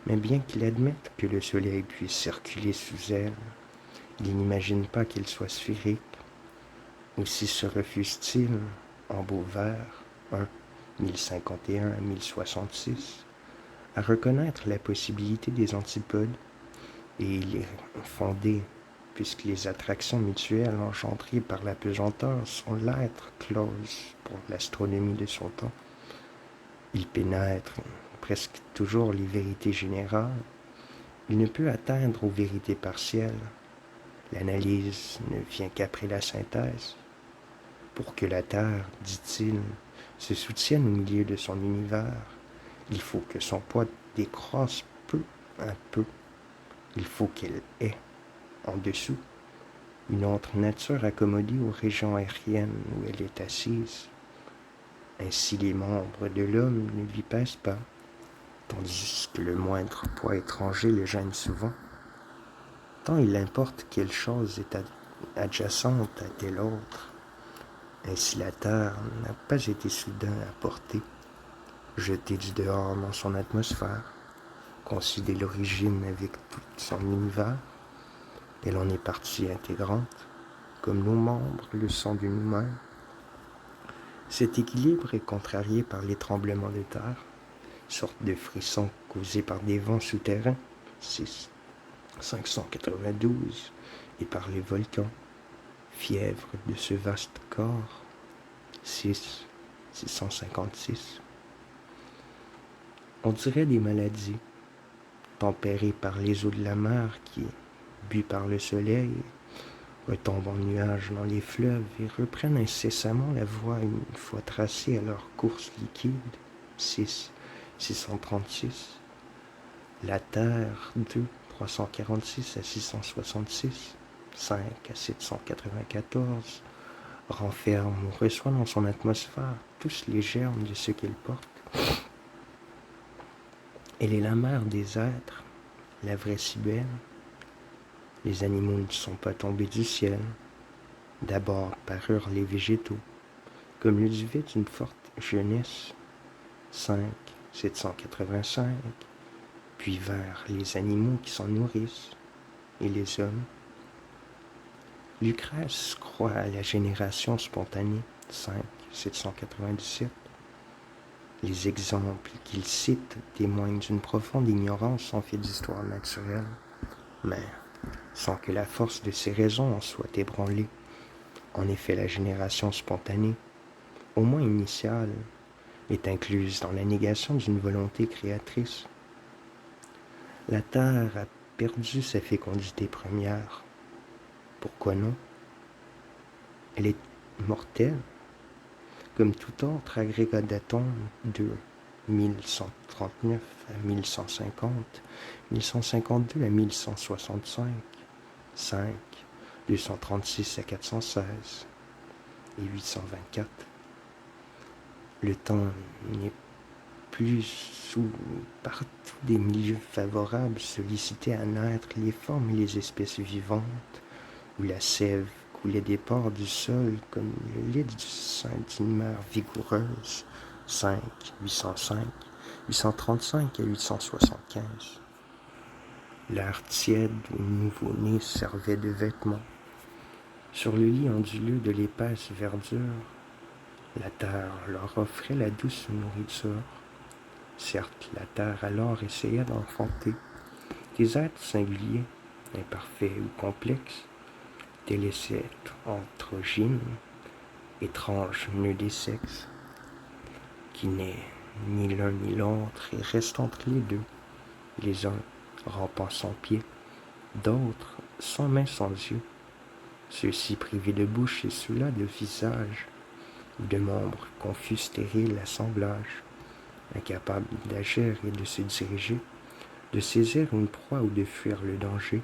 S1: mais bien qu'il admette que le soleil puisse circuler sous elle, il n'imagine pas qu'il soit sphérique. Aussi se refuse-t-il, en beau vers, 1, 1051 à 1066, à reconnaître la possibilité des antipodes, et il est fondé, puisque les attractions mutuelles engendrées par la pesanteur sont l'être clause pour l'astronomie de son temps. Il pénètre presque toujours les vérités générales. Il ne peut atteindre aux vérités partielles. L'analyse ne vient qu'après la synthèse. Pour que la Terre, dit-il, se soutienne au milieu de son univers, il faut que son poids décroisse peu à peu. Il faut qu'elle ait, en dessous, une autre nature accommodée aux régions aériennes où elle est assise. Ainsi les membres de l'homme ne lui pèsent pas, tandis que le moindre poids étranger le gêne souvent. Tant il importe quelle chose est adjacente à telle autre. Ainsi la Terre n'a pas été soudain apportée, jetée du dehors dans son atmosphère, conçue dès l'origine avec tout son univers. Elle en est partie intégrante, comme nos membres le sont de nous-mêmes. Cet équilibre est contrarié par les tremblements de terre, sorte de frisson causé par des vents souterrains, 6, 592, et par les volcans, fièvre de ce vaste corps, 6, 656. On dirait des maladies, tempérées par les eaux de la mer qui, bues par le soleil, retombent en nuages dans les fleuves et reprennent incessamment la voie une fois tracée à leur course liquide, 6, 636. La Terre, 2, 346 à 666, 5 à 794, renferme ou reçoit dans son atmosphère tous les germes de ce qu'elle porte. Elle est la mère des êtres, la vraie Cybèle. Les animaux ne sont pas tombés du ciel. D'abord parurent les végétaux, comme le duvet d'une forte jeunesse, 5, 785, puis vers les animaux qui s'en nourrissent, et les hommes. Lucrèce croit à la génération spontanée, 5, 797. Les exemples qu'il cite témoignent d'une profonde ignorance en fait d'histoire naturelle, mais sans que la force de ses raisons en soit ébranlée. En effet, la génération spontanée, au moins initiale, est incluse dans la négation d'une volonté créatrice. La Terre a perdu sa fécondité première. Pourquoi non? Elle est mortelle, comme tout autre agrégat d'atomes de 1139 à 1150, 1152 à 1165, 5, 236 à 416 et 824. Le temps n'est plus sous partout des milieux favorables sollicités à naître les formes et les espèces vivantes, où la sève coulait des pores du sol comme le lait du sein d'une mère vigoureuse, 5, 805, 835 à 875. L'air tiède aux nouveau-nés servait de vêtements. Sur le lit onduleux de l'épaisse verdure, la terre leur offrait la douce nourriture. Certes, la terre alors essayait d'enfanter des êtres singuliers, imparfaits ou complexes, tels essais androgynes, étranges nœuds des sexes, qui naît ni l'un ni l'autre, et restent entre les deux, les uns rampant sans pied, d'autres sans main sans yeux, ceux-ci privés de bouche et ceux-là de visage, de membres confus, stériles, assemblages, incapables d'agir et de se diriger, de saisir une proie ou de fuir le danger,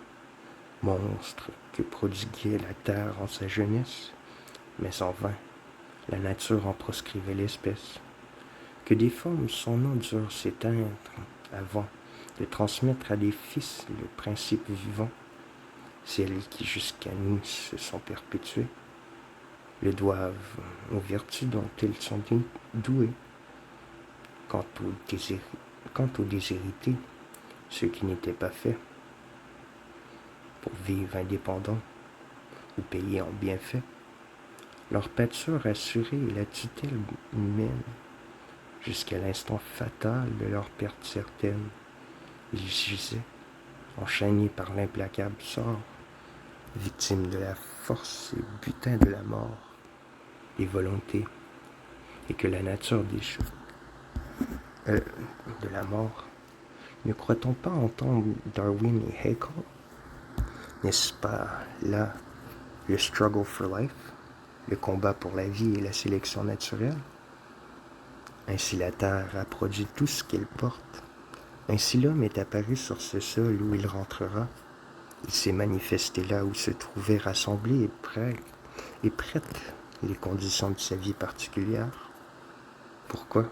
S1: monstre que prodiguait la terre en sa jeunesse, mais en vain, la nature en proscrivait l'espèce. Que des formes son nom durent s'éteindre avant de transmettre à des fils le principe vivant, celles qui jusqu'à nous se sont perpétuées, le doivent aux vertus dont elles sont douées. Quant aux déshérités, ceux qui n'étaient pas faits pour vivre indépendants ou payer en bienfaits, leur pâture assurée et la tutelle humaine, jusqu'à l'instant fatal de leur perte certaine, ils gisaient, enchaînés par l'implacable sort, victimes de la force et butin de la mort, des volontés, et que la nature de la mort. Ne croit-on pas entendre Darwin et Haeckel? N'est-ce pas là le struggle for life, le combat pour la vie et la sélection naturelle? Ainsi la terre a produit tout ce qu'elle porte. Ainsi l'homme est apparu sur ce sol où il rentrera. Il s'est manifesté là où se trouvaient rassemblées et prêtes les conditions de sa vie particulière. Pourquoi?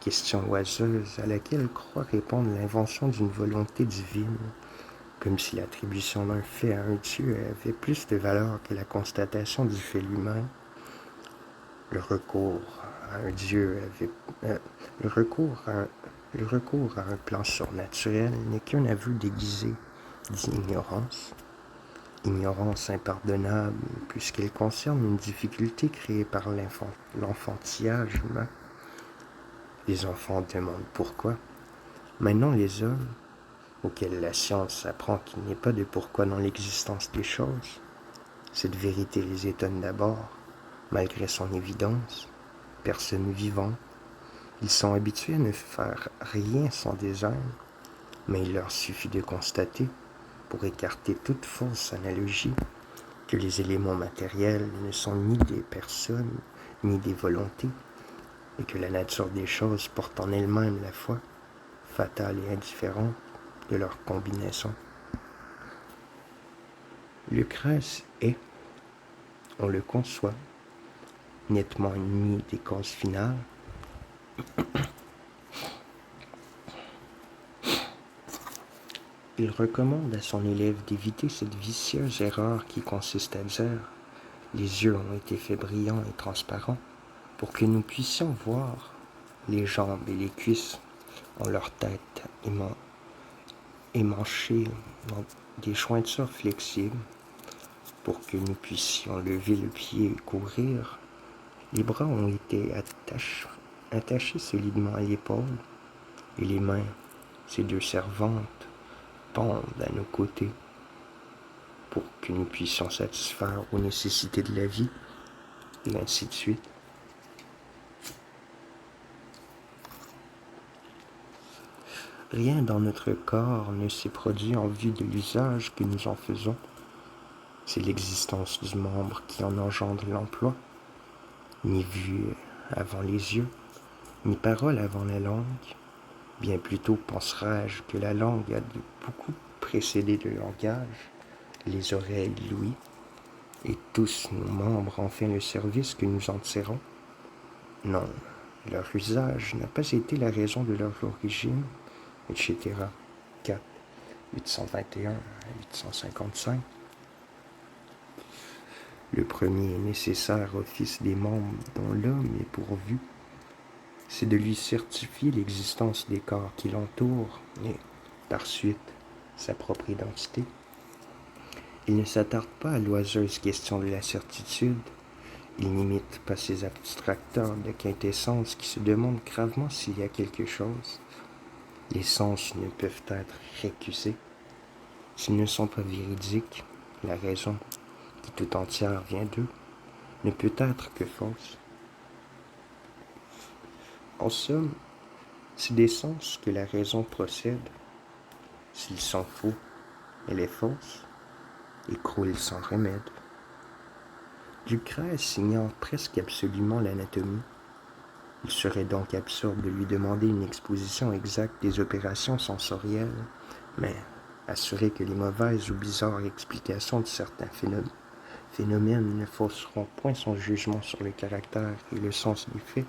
S1: Question oiseuse à laquelle croit répondre l'invention d'une volonté divine, comme si l'attribution d'un fait à un Dieu avait plus de valeur que la constatation du fait lui-même. Le recours à un Dieu le recours à un plan surnaturel n'est qu'un aveu déguisé d'ignorance. Ignorance impardonnable puisqu'elle concerne une difficulté créée par l'enfantillage humain. Les enfants demandent pourquoi. Maintenant les hommes, auxquels la science apprend qu'il n'y a pas de pourquoi dans l'existence des choses, cette vérité les étonne d'abord, malgré son évidence. Personne vivant, ils sont habitués à ne faire rien sans design, mais il leur suffit de constater, pour écarter toute fausse analogie, que les éléments matériels ne sont ni des personnes, ni des volontés, et que la nature des choses porte en elle-même la foi, fatale et indifférente, de leur combinaison. Le crâne est, on le conçoit, nettement ennemi des causes finales. Il recommande à son élève d'éviter cette vicieuse erreur qui consiste à dire « les yeux ont été faits brillants et transparents pour que nous puissions voir. Les jambes et les cuisses ont leur tête émanchée dans des jointures flexibles pour que nous puissions lever le pied et courir. Les bras ont été attachés solidement à l'épaule et les mains, ces deux servantes, pendent à nos côtés pour que nous puissions satisfaire aux nécessités de la vie, et ainsi de suite. Rien dans notre corps ne s'est produit en vue de l'usage que nous en faisons. C'est l'existence du membre qui en engendre l'emploi, ni vue avant les yeux, ni parole avant la langue. Bien plutôt penserais-je que la langue a beaucoup précédé le langage, les oreilles l'ouïe, et tous nos membres en fait le service que nous en tirons. Non, leur usage n'a pas été la raison de leur origine, etc. 4, 821 à 855. Le premier et nécessaire office des membres dont l'homme est pourvu, c'est de lui certifier l'existence des corps qui l'entourent et, par suite, sa propre identité. Il ne s'attarde pas à l'oiseuse question de la certitude. Il n'imite pas ces abstracteurs de quintessence qui se demandent gravement s'il y a quelque chose. Les sens ne peuvent être récusés. S'ils ne sont pas véridiques, la raison, qui tout entière vient d'eux, ne peut être que fausse. En somme, si des sens que la raison procède, s'ils sont faux, elle est fausse, et croule sans remède. Lucrèce ignore presque absolument l'anatomie. Il serait donc absurde de lui demander une exposition exacte des opérations sensorielles, mais assurer que les mauvaises ou bizarres explications de certains phénomènes ne fausseront point son jugement sur le caractère et le sens des faits.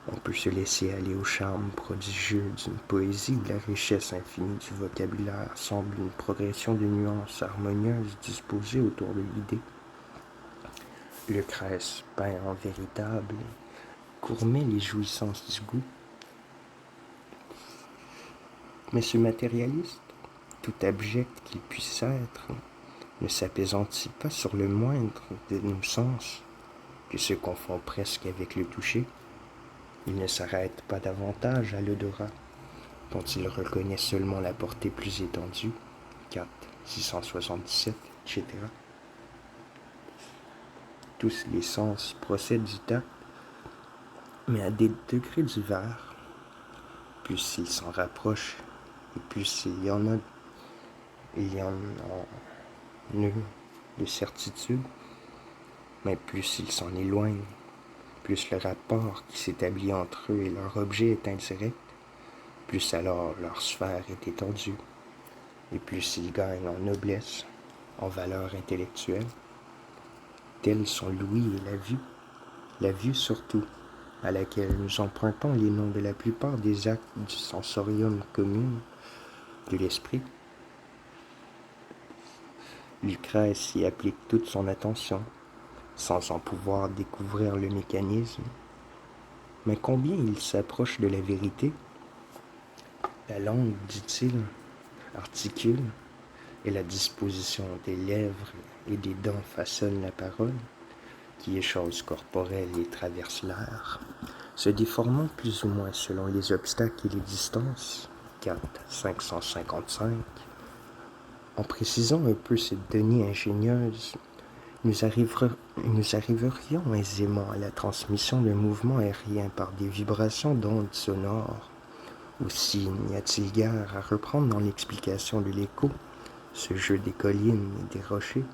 S1: On peut se laisser aller au charme prodigieux d'une poésie où la richesse infinie du vocabulaire semble une progression de nuances harmonieuses disposées autour de l'idée. Lucrèce peint en véritable, gourmet les jouissances du goût. Mais ce matérialiste, tout abject qu'il puisse être, ne s'apaisantit pas sur le moindre de nos sens, que se confond presque avec le toucher. Il ne s'arrête pas davantage à l'odorat, dont il reconnaît seulement la portée plus étendue, 4, 677, etc. Tous les sens procèdent du tact, mais à des degrés divers. Plus ils s'en rapprochent, et plus il y en a de certitude, mais plus ils s'en éloignent, plus le rapport qui s'établit entre eux et leur objet est indirect, plus alors leur sphère est étendue, et plus ils gagnent en noblesse, en valeur intellectuelle. Tels sont l'ouïe et la vue surtout, à laquelle nous empruntons les noms de la plupart des actes du sensorium commun de l'esprit. Lucrèce y applique toute son attention, sans en pouvoir découvrir le mécanisme. Mais combien il s'approche de la vérité? La langue, dit-il, articule, et la disposition des lèvres et des dents façonne la parole, qui est chose corporelle et traverse l'air, se déformant plus ou moins selon les obstacles et les distances. 4, 555. En précisant un peu cette donnée ingénieuse, nous arriverions aisément à la transmission d'un mouvement aérien par des vibrations d'ondes sonores. Aussi n'y a-t-il guère à reprendre dans l'explication de l'écho, ce jeu des collines et des rochers,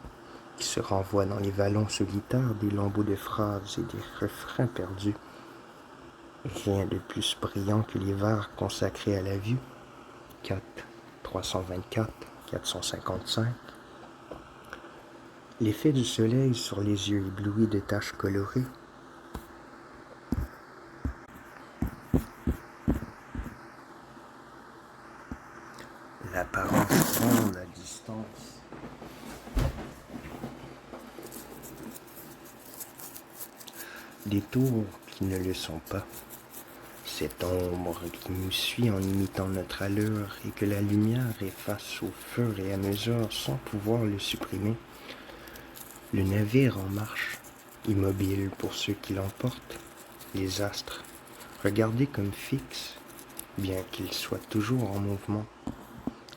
S1: qui se renvoie dans les vallons solitaires des lambeaux de phrases et des refrains perdus. Rien de plus brillant que les vers consacrés à la vue. 4, 324, 455. L'effet du soleil sur les yeux éblouis de taches colorées. L'apparence ronde à distance. Des tours qui ne le sont pas. Cette ombre qui nous suit en imitant notre allure et que la lumière efface au fur et à mesure sans pouvoir le supprimer. Le navire en marche, immobile pour ceux qui l'emportent, les astres, regardés comme fixes, bien qu'ils soient toujours en mouvement,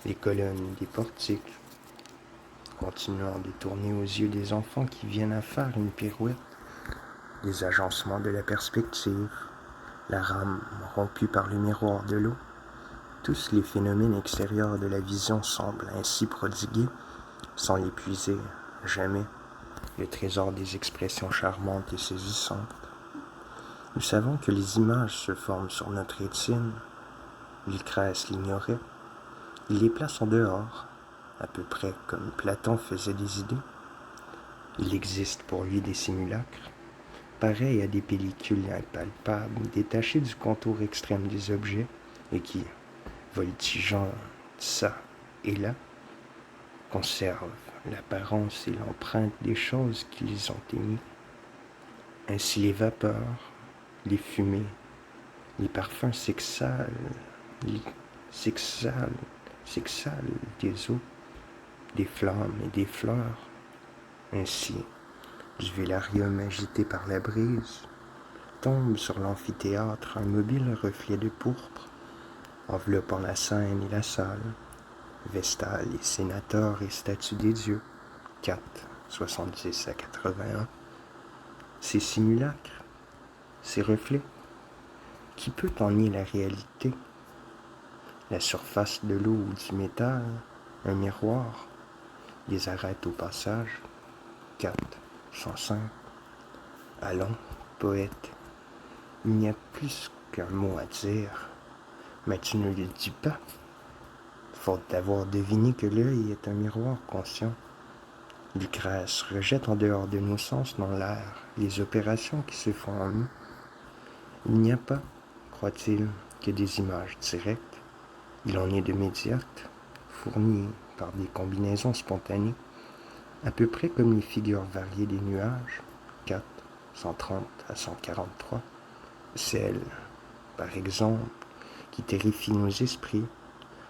S1: les colonnes des portiques, continuant de tourner aux yeux des enfants qui viennent à faire une pirouette, les agencements de la perspective, la rame rompue par le miroir de l'eau, tous les phénomènes extérieurs de la vision semblent ainsi prodiguer, sans l'épuiser jamais, le trésor des expressions charmantes et saisissantes. Nous savons que les images se forment sur notre rétine. Lucrèce l'ignorait. Il les place en dehors, à peu près comme Platon faisait des idées. Il existe pour lui des simulacres, pareils à des pellicules impalpables, détachées du contour extrême des objets et qui, voltigeant ça et là, conservent l'apparence et l'empreinte des choses qu'ils ont émises. Ainsi les vapeurs, les fumées, les parfums s'exhalent des eaux, des flammes et des fleurs. Ainsi, du vélarium agité par la brise, tombe sur l'amphithéâtre un mobile reflet de pourpre, enveloppant la scène et la salle, vestale et sénateurs et statues des dieux. 4, 70 à 81. Ces simulacres, ces reflets, Qui peut en nier la réalité? La surface de l'eau ou du métal, un miroir, les arêtes au passage. 4, 105. Allons, poète, il n'y a plus qu'un mot à dire, mais tu ne le dis pas, faute d'avoir deviné que l'œil est un miroir conscient. Lucrèce rejette en dehors de nos sens dans l'air les opérations qui se font en nous. Il n'y a pas, croit-il, que des images directes. Il en est de médiates, fournies par des combinaisons spontanées, à peu près comme les figures variées des nuages, 4, 130 à 143. Celles, par exemple, qui terrifient nos esprits,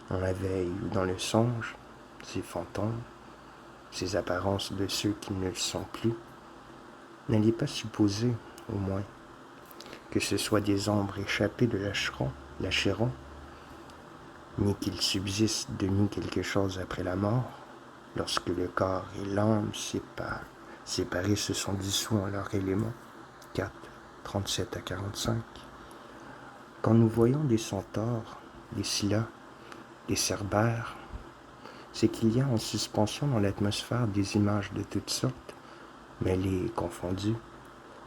S1: en la veille ou dans le songe, ces fantômes, ces apparences de ceux qui ne le sont plus. N'allez pas supposer, au moins, que ce soit des ombres échappées de l'Acheron, ni qu'il subsiste de nous quelque chose après la mort, lorsque le corps et l'âme séparés se sont dissous en leur élément. 4, 37 à 45. Quand nous voyons des centaures, des scylla, des cerbères, c'est qu'il y a en suspension dans l'atmosphère des images de toutes sortes, mêlées et confondues.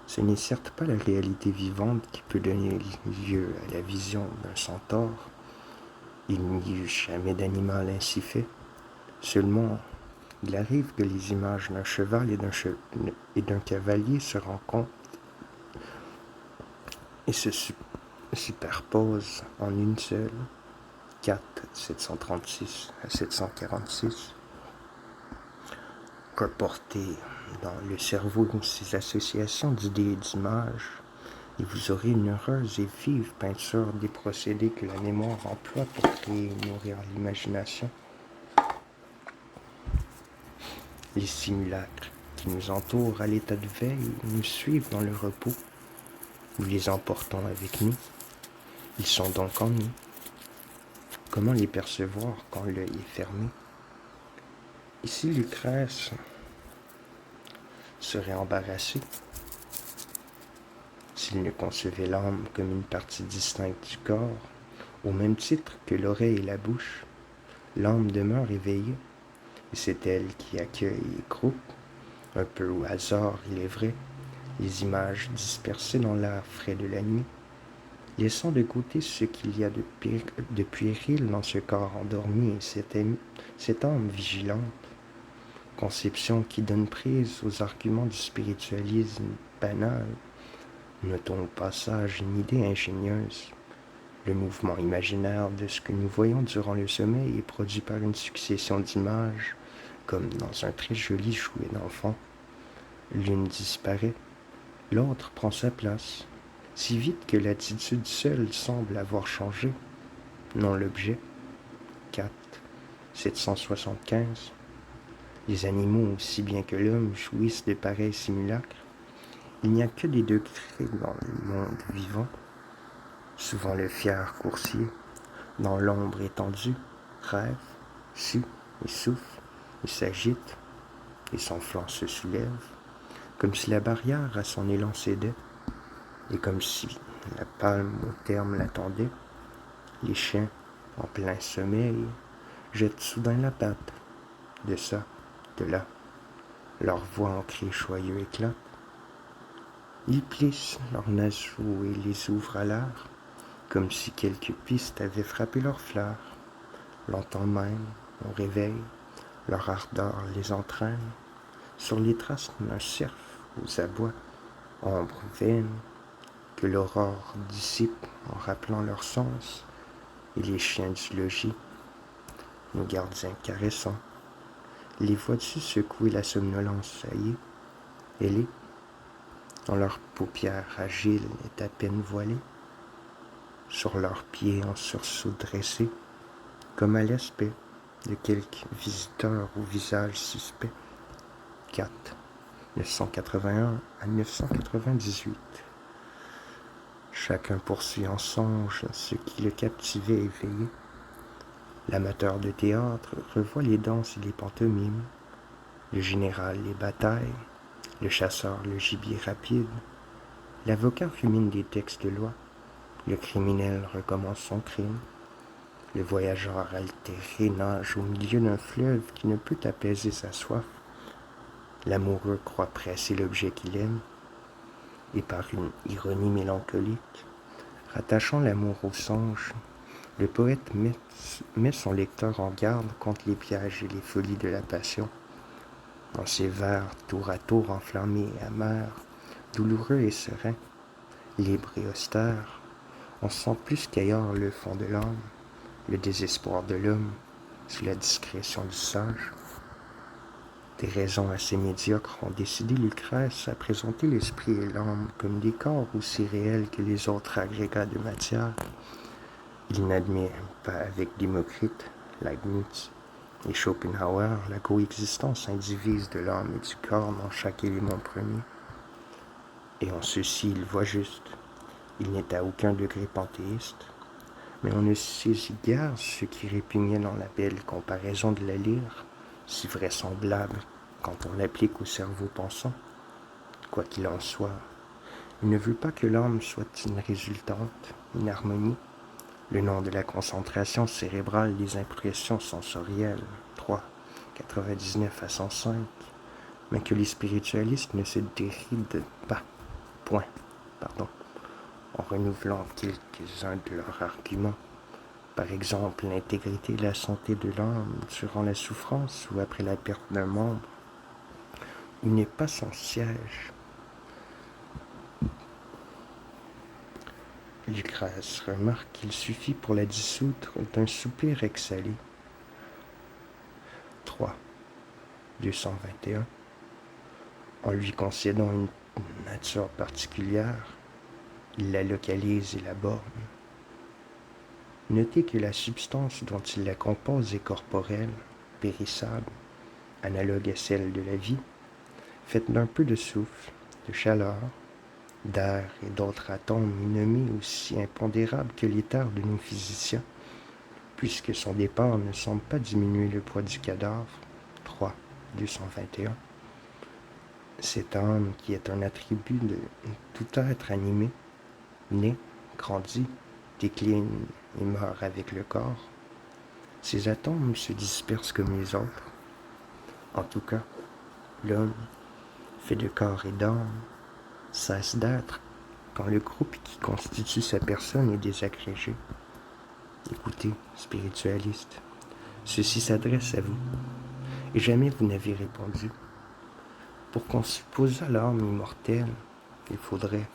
S1: Ce n'est certes pas la réalité vivante qui peut donner lieu à la vision d'un centaure. Il n'y eut jamais d'animal ainsi fait. Seulement, il arrive que les images d'un cheval et d'un cavalier se rencontrent et se superposent en une seule. 4, 736 à 746. Reportez dans le cerveau ces associations d'idées et d'images, et vous aurez une heureuse et vive peinture des procédés que la mémoire emploie pour créer et nourrir l'imagination. Les simulacres qui nous entourent à l'état de veille nous suivent dans le repos. Nous les emportons avec nous. Ils sont donc en nous. Comment les percevoir quand l'œil est fermé? Ici, Lucrèce serait embarrassé s'il ne concevait l'âme comme une partie distincte du corps, au même titre que l'oreille et la bouche. L'âme demeure éveillée, et c'est elle qui accueille et groupe, un peu au hasard, il est vrai, les images dispersées dans l'air frais de la nuit, laissant de côté ce qu'il y a de puéril dans ce corps endormi et cette âme vigilante, conception qui donne prise aux arguments du spiritualisme banal. Notons au passage une idée ingénieuse. Le mouvement imaginaire de ce que nous voyons durant le sommeil est produit par une succession d'images, comme dans un très joli jouet d'enfant. L'une disparaît, l'autre prend sa place, si vite que l'attitude seule semble avoir changé, non l'objet. 4, 775. Les animaux, aussi bien que l'homme, jouissent de pareils simulacres. Il n'y a que des degrés dans le monde vivant. Souvent le fier coursier, dans l'ombre étendue, rêve, sue et souffle, et s'agite, et son flanc se soulève, comme si la barrière à son élan cédait, et comme si la palme au terme l'attendait. Les chiens, en plein sommeil, jettent soudain la patte, de ça, de là. Leur voix en cri joyeux éclate. Ils plissent leurs naseaux et les ouvrent à l'air, comme si quelques pistes avaient frappé leurs fleurs. Longtemps même, au réveil, leur ardeur les entraîne sur les traces d'un cerf aux abois, ombre vaine, que l'aurore dissipe en rappelant leur sens, et les chiens du logis, nos gardiens caressants. Les vois-tu secouer la somnolence saillie? Elle est, dans leurs paupières agiles, est à peine voilée, sur leurs pieds en sursaut dressés, comme à l'aspect de quelque visiteur au visage suspect. 4, 981 à 998. Chacun poursuit en songe ce qui le captivait éveillé. L'amateur de théâtre revoit les danses et les pantomimes, le général les batailles, le chasseur le gibier rapide, l'avocat rumine des textes de loi, Le criminel recommence son crime. Le voyageur altéré nage au milieu d'un fleuve qui ne peut apaiser sa soif. L'amoureux croit presser l'objet qu'il aime, et par une ironie mélancolique, rattachant l'amour au songe, le poète met son lecteur en garde contre les pièges et les folies de la passion. Dans ses vers tour à tour enflammés et amers, douloureux et sereins, libres et austères, on sent plus qu'ailleurs le fond de l'âme, le désespoir de l'homme, sous la discrétion du sage. Des raisons assez médiocres ont décidé Lucrèce à présenter l'esprit et l'âme comme des corps aussi réels que les autres agrégats de matière. Il n'admet pas avec Démocrite, Leibniz et Schopenhauer la coexistence indivise de l'âme et du corps dans chaque élément premier. Et en ceci il voit juste. Il n'est à aucun degré panthéiste, mais on ne saisit guère ce qui répugnait dans la belle comparaison de la lyre, si vraisemblable quand on l'applique au cerveau pensant. Quoi qu'il en soit, il ne veut pas que l'âme soit une résultante, une harmonie, le nom de la concentration cérébrale des impressions sensorielles, 3, 99 à 105, mais que les spiritualistes ne se dérident pas, en renouvelant quelques-uns de leurs arguments. Par exemple, l'intégrité et la santé de l'âme durant la souffrance ou après la perte d'un membre, où n'est pas son siège. Lucrèce remarque qu'il suffit pour la dissoudre d'un soupir exhalé. 3. 221. En lui concédant une nature particulière, il la localise et la borne. Notez que la substance dont il la compose est corporelle, périssable, analogue à celle de la vie, faite d'un peu de souffle, de chaleur, d'air et d'autres atomes nommés aussi impondérables que l'éther de nos physiciens, puisque son départ ne semble pas diminuer le poids du cadavre. 3. 221. Cette âme qui est un attribut de tout être animé, naît, grandit, décline et meurt avec le corps. Ces atomes se dispersent comme les autres. En tout cas, l'homme, fait de corps et d'âme, cesse d'être quand le groupe qui constitue sa personne est désagrégé. Écoutez, spiritualiste, ceci s'adresse à vous, et jamais vous n'avez répondu. Pour qu'on supposât l'âme immortelle, il faudrait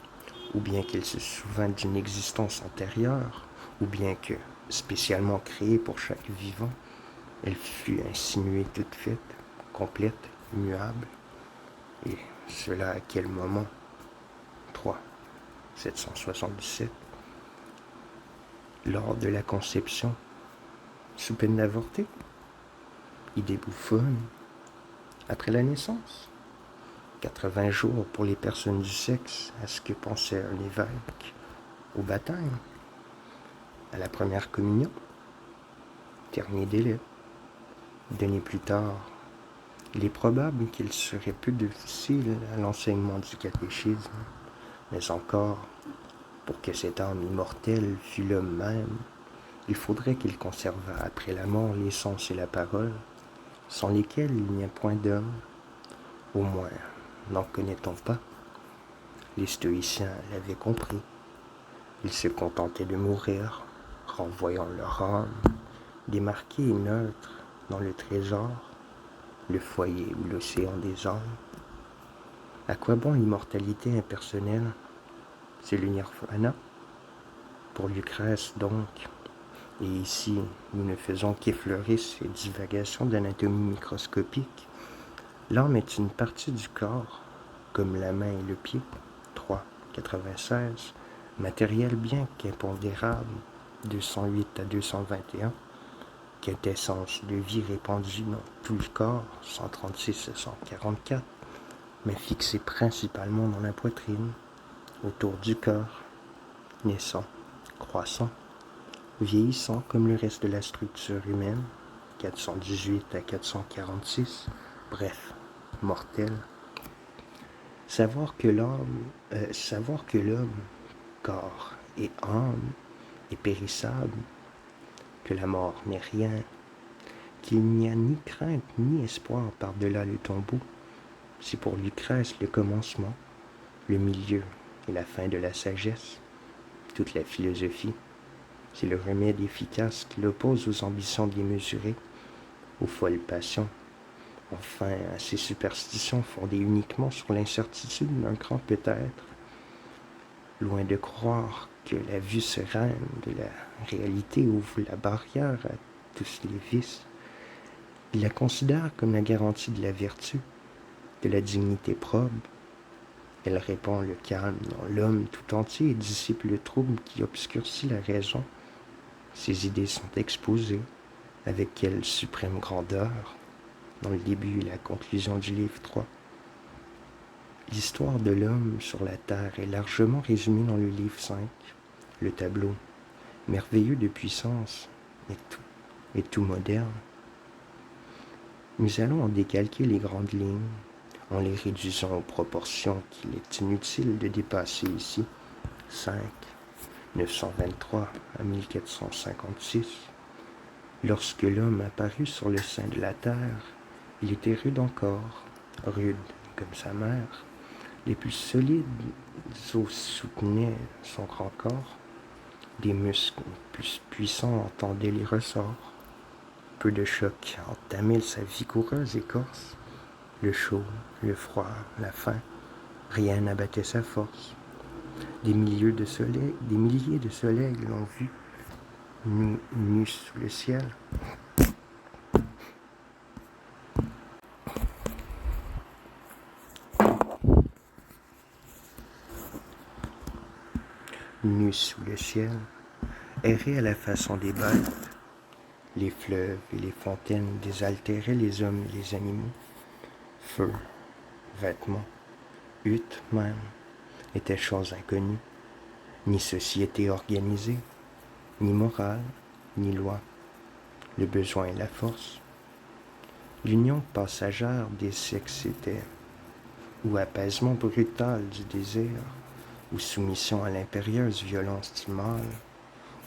S1: ou bien qu'elle se souvînt d'une existence antérieure, ou bien que, spécialement créée pour chaque vivant, elle fut insinuée toute faite, complète, immuable. Et cela à quel moment? 3. 777. Lors de la conception, sous peine d'avorter? Idée bouffonne. Après la naissance? 80 jours pour les personnes du sexe, à ce que pensait un évêque. Au baptême? À la première communion? Dernier délai. Donné plus tard, il est probable qu'il serait peu difficile à l'enseignement du catéchisme, mais encore, pour que cette âme immortelle fût l'homme même, il faudrait qu'il conservât après la mort les sens et la parole, sans lesquels il n'y a point d'homme. Au moins, n'en connaît-on pas? Les stoïciens l'avaient compris. Ils se contentaient de mourir, renvoyant leur âme, démarquée et neutre, dans le trésor, le foyer ou l'océan des âmes. À quoi bon l'immortalité impersonnelle? C'est le nirvana? Pour Lucrèce donc, et ici nous ne faisons qu'effleurer ces divagations d'anatomie microscopique, l'âme est une partie du corps, comme la main et le pied. 3. 96. Matériel bien qu'impondérable, 208 à 221. Quintessence de vie répandue dans tout le corps, 136 à 144, mais fixée principalement dans la poitrine, autour du corps, naissant, croissant, vieillissant comme le reste de la structure humaine, 418 à 446, bref, mortel. Savoir que l'homme, corps et âme et périssable, que la mort n'est rien, qu'il n'y a ni crainte ni espoir par-delà le tombeau. C'est pour Lucrèce le commencement, le milieu et la fin de la sagesse. Toute la philosophie, c'est le remède efficace qui l'oppose aux ambitions démesurées, aux folles passions, enfin à ces superstitions fondées uniquement sur l'incertitude d'un grand peut-être. Loin de croire que la vue sereine de la réalité ouvre la barrière à tous les vices, il la considère comme la garantie de la vertu, de la dignité probe. Elle répand le calme dans l'homme tout entier et dissipe le trouble qui obscurcit la raison. Ses idées sont exposées, avec quelle suprême grandeur, dans le début et la conclusion du livre 3. L'histoire de l'homme sur la terre est largement résumée dans le livre 5, le tableau, merveilleux de puissance et tout moderne. Nous allons en décalquer les grandes lignes, en les réduisant aux proportions qu'il est inutile de dépasser ici. 5, 923 à 1456. Lorsque l'homme apparut sur le sein de la terre, il était rude encore, rude comme sa mère. Les plus solides os soutenaient son grand corps, des muscles plus puissants entendaient les ressorts. Peu de chocs entamaient sa vigoureuse écorce. Le chaud, le froid, la faim, rien n'abattait sa force. Des milliers de soleils l'ont vu, nus sous le ciel. Nus sous le ciel, erraient à la façon des bêtes. Les fleuves et les fontaines désaltéraient les hommes et les animaux. Feu, vêtements, huttes même, étaient choses inconnues. Ni société organisée, ni morale, ni loi. Le besoin et la force. L'union passagère des sexes était ou apaisement brutal du désir, ou soumission à l'impérieuse violence du mal,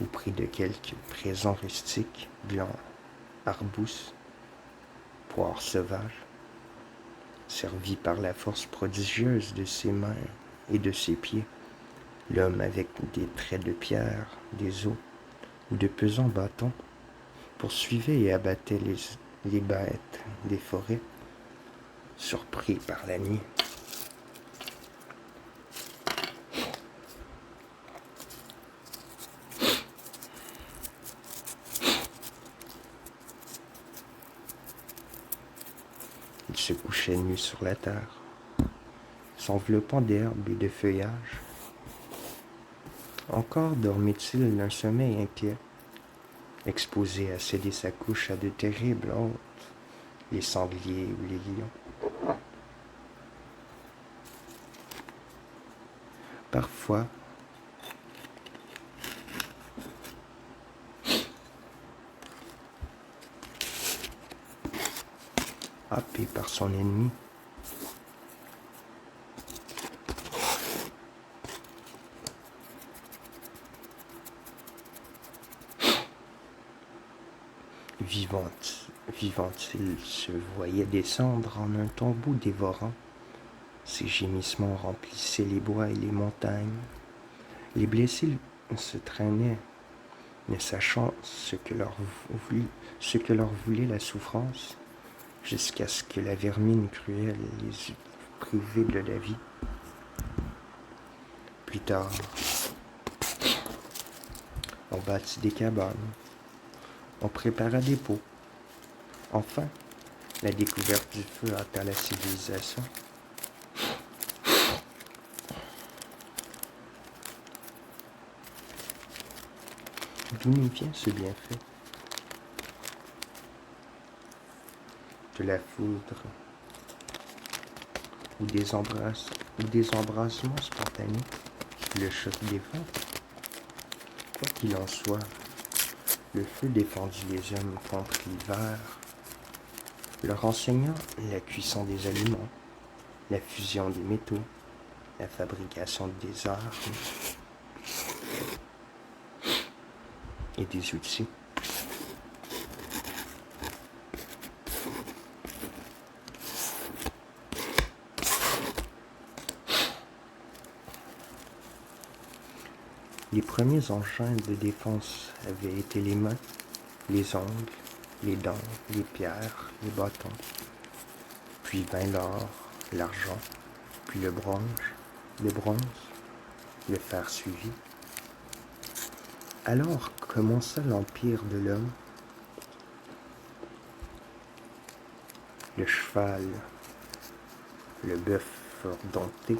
S1: au prix de quelques présents rustiques, blancs, arbousses, poires sauvages, servis par la force prodigieuse de ses mains et de ses pieds, l'homme avec des traits de pierre, des os ou de pesants bâtons, poursuivait et abattait les bêtes des forêts, surpris par la nuit. Il se couchait nu sur la terre, s'enveloppant d'herbe et de feuillage. Encore dormait-il d'un sommeil inquiet, exposé à céder sa couche à de terribles hôtes, les sangliers ou les lions. Parfois, happé par son ennemi, vivant, il se voyait descendre en un tombeau dévorant. Ses gémissements remplissaient les bois et les montagnes. Les blessés se traînaient, ne sachant ce que leur voulait la souffrance, jusqu'à ce que la vermine cruelle les eût privés de la vie. Plus tard, on bâtit des cabanes, on prépara des pots. Enfin, la découverte du feu hâta la civilisation. D'où nous vient ce bienfait? De la foudre ou des embrasements spontanés, le choc des vents? Quoi qu'il en soit, le feu défendit les hommes contre l'hiver, leur enseignant la cuisson des aliments, la fusion des métaux, la fabrication des armes. et des outils. Les premiers engins de défense avaient été les mains, les ongles, les dents, les pierres, les bâtons, puis vint l'or, l'argent, puis le bronze, le fer suivi. Alors commença l'empire de l'homme. Le cheval, le bœuf furent domptés.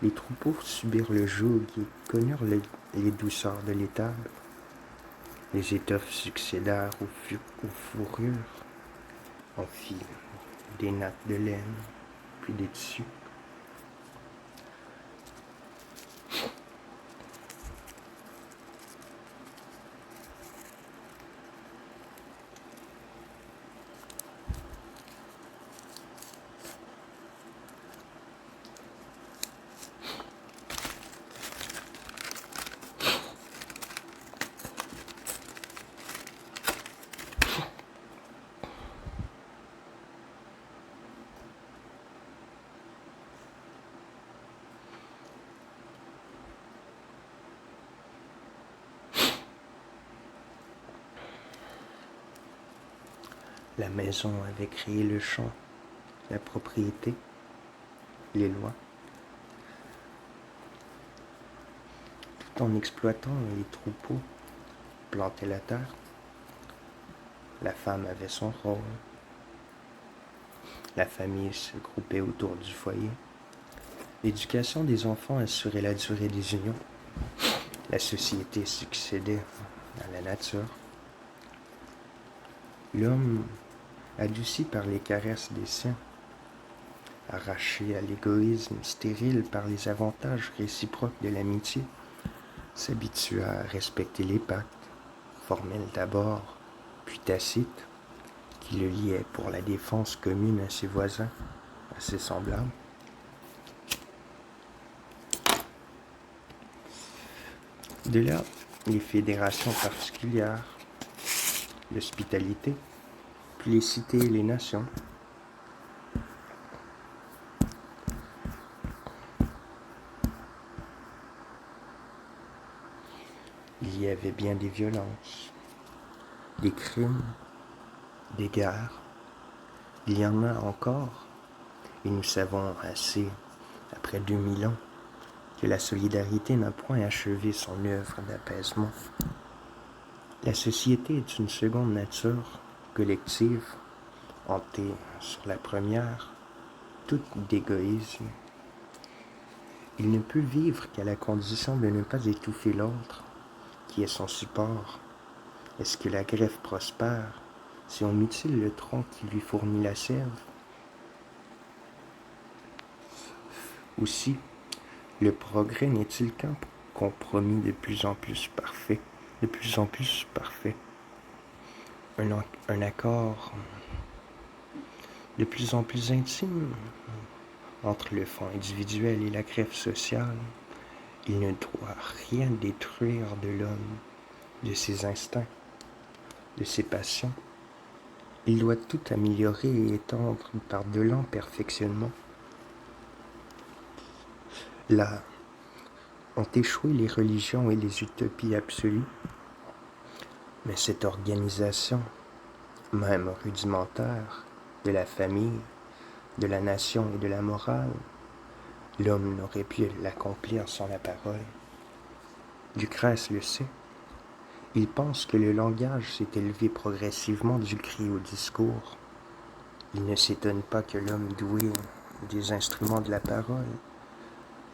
S1: Les troupeaux subirent le joug et connurent les douceurs de l'étable. Les étoffes succédèrent aux fourrures. On fit des nattes de laine, puis des tissus. La maison avait créé le champ, la propriété, les lois. Tout en exploitant les troupeaux, plantait la terre. La femme avait son rôle. La famille se groupait autour du foyer. L'éducation des enfants assurait la durée des unions. La société succédait à la nature. L'homme, adouci par les caresses des siens, arraché à l'égoïsme stérile par les avantages réciproques de l'amitié, s'habitua à respecter les pactes, formels d'abord, puis tacites, qui le liaient pour la défense commune à ses voisins, à ses semblables. De là, les fédérations particulières, l'hospitalité, puis les cités et les nations. Il y avait bien des violences, des crimes, des guerres. Il y en a encore, et nous savons assez, après 2000 ans, que la solidarité n'a point achevé son œuvre d'apaisement. La société est une seconde nature collective, hantée sur la première, toute d'égoïsme. Il ne peut vivre qu'à la condition de ne pas étouffer l'autre, qui est son support. Est-ce que la greffe prospère si on mutile le tronc qui lui fournit la sève? Aussi, le progrès n'est-il qu'un compromis de plus en plus parfait, un accord de plus en plus intime entre le fond individuel et la greffe sociale? Il ne doit rien détruire de l'homme, de ses instincts, de ses passions. Il doit tout améliorer et étendre par de lents perfectionnements. Là ont échoué les religions et les utopies absolues, mais cette organisation, même rudimentaire, de la famille, de la nation et de la morale, l'homme n'aurait pu l'accomplir sans la parole. Lucrèce le sait. Il pense que le langage s'est élevé progressivement du cri au discours. Il ne s'étonne pas que l'homme doué des instruments de la parole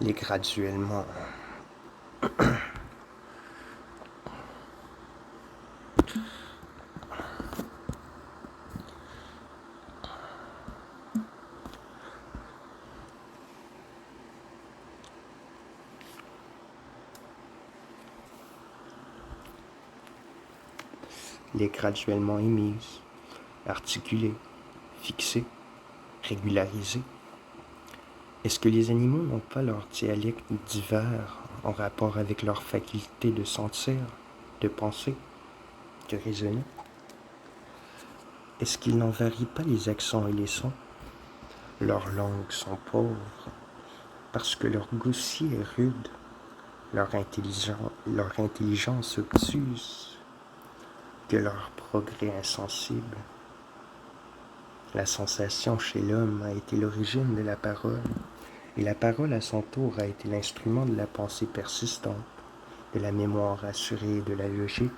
S1: l'ait graduellement émise, articulé, fixé, régularisé. Est-ce que les animaux n'ont pas leur dialecte divers en rapport avec leur faculté de sentir? de penser, de raisonner? Est-ce qu'ils n'en varient pas les accents et les sons? Leurs langues sont pauvres, parce que leur goût si est rude, leur intelligence obtuse, que leur progrès insensible. La sensation chez l'homme a été l'origine de la parole, et la parole à son tour a été l'instrument de la pensée persistante, de la mémoire assurée et de la logique.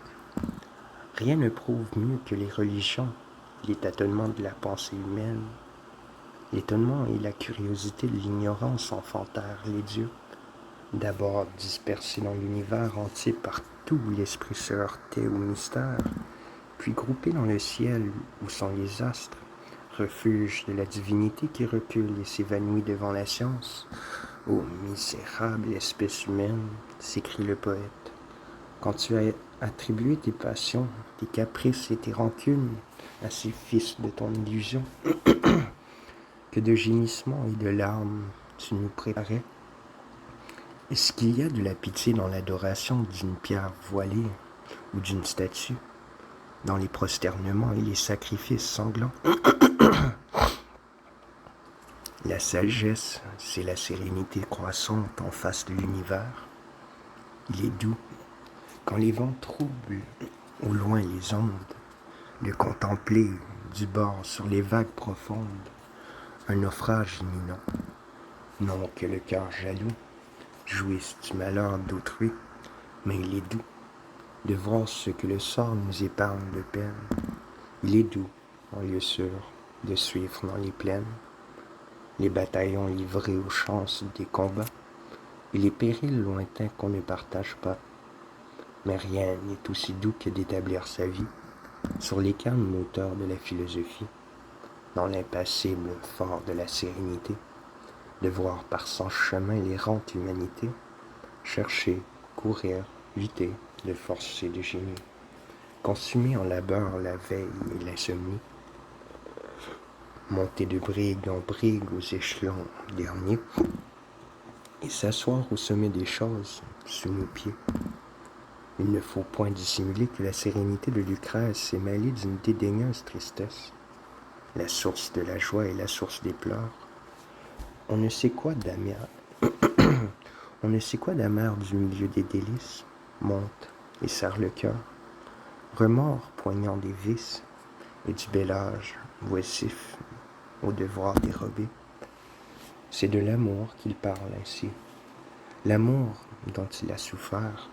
S1: Rien ne prouve mieux que les religions les tâtonnements de la pensée humaine. L'étonnement et la curiosité de l'ignorance enfantèrent les dieux, d'abord dispersés dans l'univers entier partout où l'esprit se heurtait au mystère, puis groupés dans le ciel où sont les astres, refuge de la divinité qui recule et s'évanouit devant la science. Ô misérable espèce humaine, s'écrie le poète, quand tu as attribué tes passions, tes caprices et tes rancunes à ces fils de ton illusion, que de gémissements et de larmes tu nous préparais. Est-ce qu'il y a de la pitié dans l'adoration d'une pierre voilée ou d'une statue, dans les prosternements et les sacrifices sanglants? La sagesse, c'est la sérénité croissante en face de l'univers. Il est doux, quand les vents troublent au loin les ondes, de contempler du bord sur les vagues profondes un naufrage imminent. Non que le cœur jaloux jouisse du malheur d'autrui, mais il est doux de voir ce que le sort nous épargne de peine. Il est doux, en lieu sûr, de suivre dans les plaines les bataillons livrés aux chances des combats et les périls lointains qu'on ne partage pas. Mais rien n'est aussi doux que d'établir sa vie sur les calmes hauteurs de la philosophie, dans l'impassible fort de la sérénité, de voir par son chemin l'errante humanité, chercher, courir, lutter de force et de génie, consumer en labeur la veille et l'insomnie, monter de brigue en brigue aux échelons derniers, et s'asseoir au sommet des choses, sous nos pieds. Il ne faut point dissimuler que la sérénité de Lucrèce est mêlée d'une dédaigneuse tristesse, la source de la joie et la source des pleurs. On ne sait quoi d'amer, on ne sait quoi d'amer du milieu des délices, monte et serre le cœur, remords poignant des vices, et du bel âge, voicif, au devoir dérobé. C'est de l'amour qu'il parle ainsi, l'amour dont il a souffert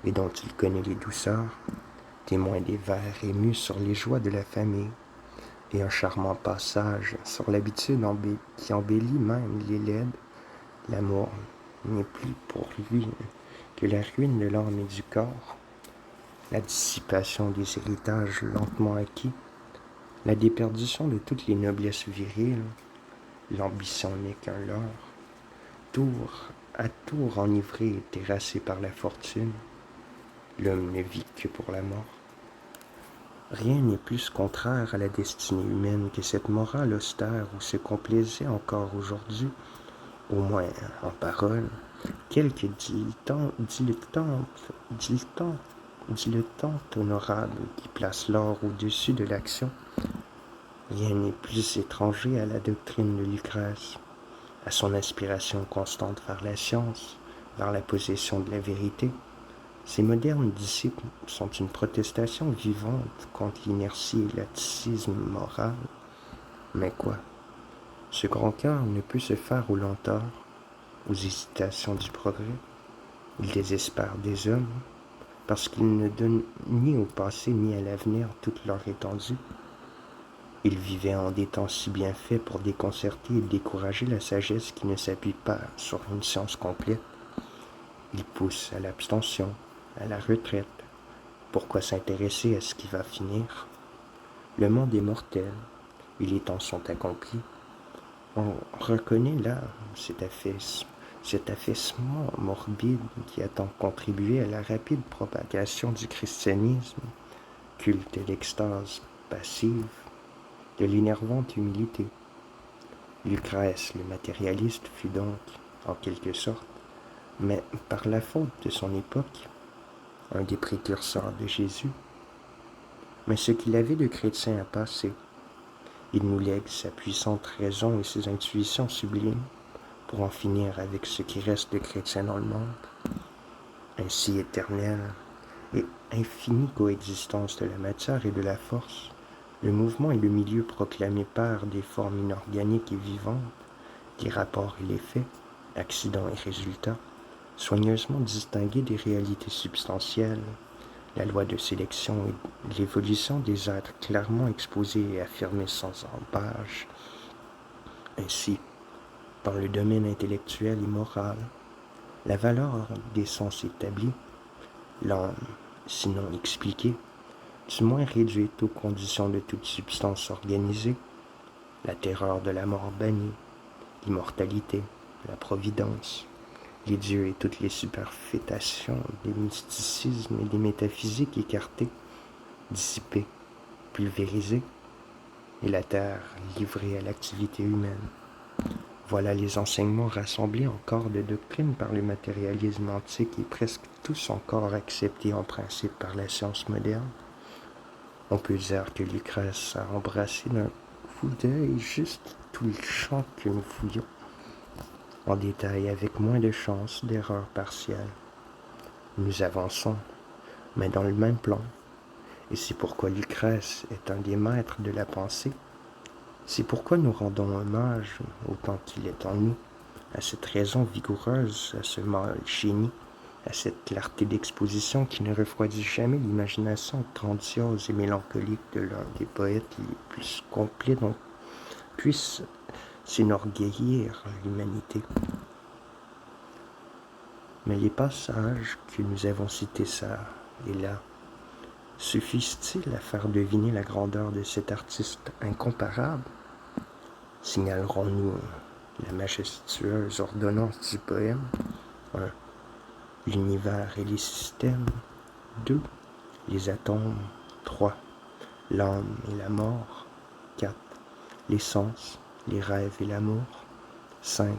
S1: et dont il connaît les douceurs, témoin des vers émus sur les joies de la famille, et un charmant passage sur l'habitude qui embellit même les laides. L'amour n'est plus pour lui que la ruine de l'âme et du corps, la dissipation des héritages lentement acquis, la déperdition de toutes les noblesses viriles. L'ambition n'est qu'un leurre, tour à tour enivré et terrassé par la fortune. L'homme ne vit que pour la mort. Rien n'est plus contraire à la destinée humaine que cette morale austère où se complaisait encore aujourd'hui, au moins en parole, quelques dilettantes honorables qui placent l'or au-dessus de l'action. Rien n'est plus étranger à la doctrine de Lucrèce, à son aspiration constante vers la science, vers la possession de la vérité. Ces modernes disciples sont une protestation vivante contre l'inertie et l'atticisme moral. Mais quoi? Ce grand cœur ne peut se faire aux lenteurs, aux hésitations du progrès. Il désespère des hommes, parce qu'ils ne donnent ni au passé ni à l'avenir toute leur étendue. Ils vivaient en des temps si bien faits pour déconcerter et décourager la sagesse qui ne s'appuie pas sur une science complète. Ils poussent à l'abstention, à la retraite. Pourquoi s'intéresser à ce qui va finir? Le monde est mortel, et les temps sont accomplis. On reconnaît là cet affaissement morbide qui a tant contribué à la rapide propagation du christianisme, culte de l'extase passive, de l'énervante humilité. Lucrèce, le matérialiste, fut donc, en quelque sorte, mais par la faute de son époque, un des précurseurs de Jésus. Mais ce qu'il avait de chrétien a passé. Il nous lègue sa puissante raison et ses intuitions sublimes pour en finir avec ce qui reste de chrétien dans le monde. Ainsi éternelle et infinie coexistence de la matière et de la force, le mouvement est le milieu proclamé par des formes inorganiques et vivantes, des rapports et les faits, accidents et résultats, soigneusement distingués des réalités substantielles, la loi de sélection et l'évolution des êtres clairement exposés et affirmés sans embâche. Ainsi, dans le domaine intellectuel et moral, la valeur des sens établis, l'âme, sinon expliquée, du moins réduite aux conditions de toute substance organisée, la terreur de la mort bannie, l'immortalité, la providence, les dieux et toutes les superfétations des mysticismes et des métaphysiques écartées, dissipées, pulvérisées, et la terre livrée à l'activité humaine. Voilà les enseignements rassemblés en corps de doctrine par le matérialisme antique et presque tous encore acceptés en principe par la science moderne. On peut dire que Lucrèce a embrassé d'un coup d'œil juste tout le champ que nous fouillons, en détail avec moins de chances d'erreur partielle. Nous avançons, mais dans le même plan, et c'est pourquoi Lucrèce est un des maîtres de la pensée. C'est pourquoi nous rendons hommage, autant qu'il est en nous, à cette raison vigoureuse, à ce mâle génie, à cette clarté d'exposition qui ne refroidit jamais l'imagination grandiose et mélancolique de l'un des poètes les plus complets dont puisse s'enorgueillir l'humanité. Mais les passages que nous avons cités ça et là, suffisent-ils à faire deviner la grandeur de cet artiste incomparable? Signalerons-nous la majestueuse ordonnance du poème? 1. L'univers et les systèmes. 2. Les atomes. 3. L'âme et la mort. 4. Les sens, les rêves et l'amour. 5.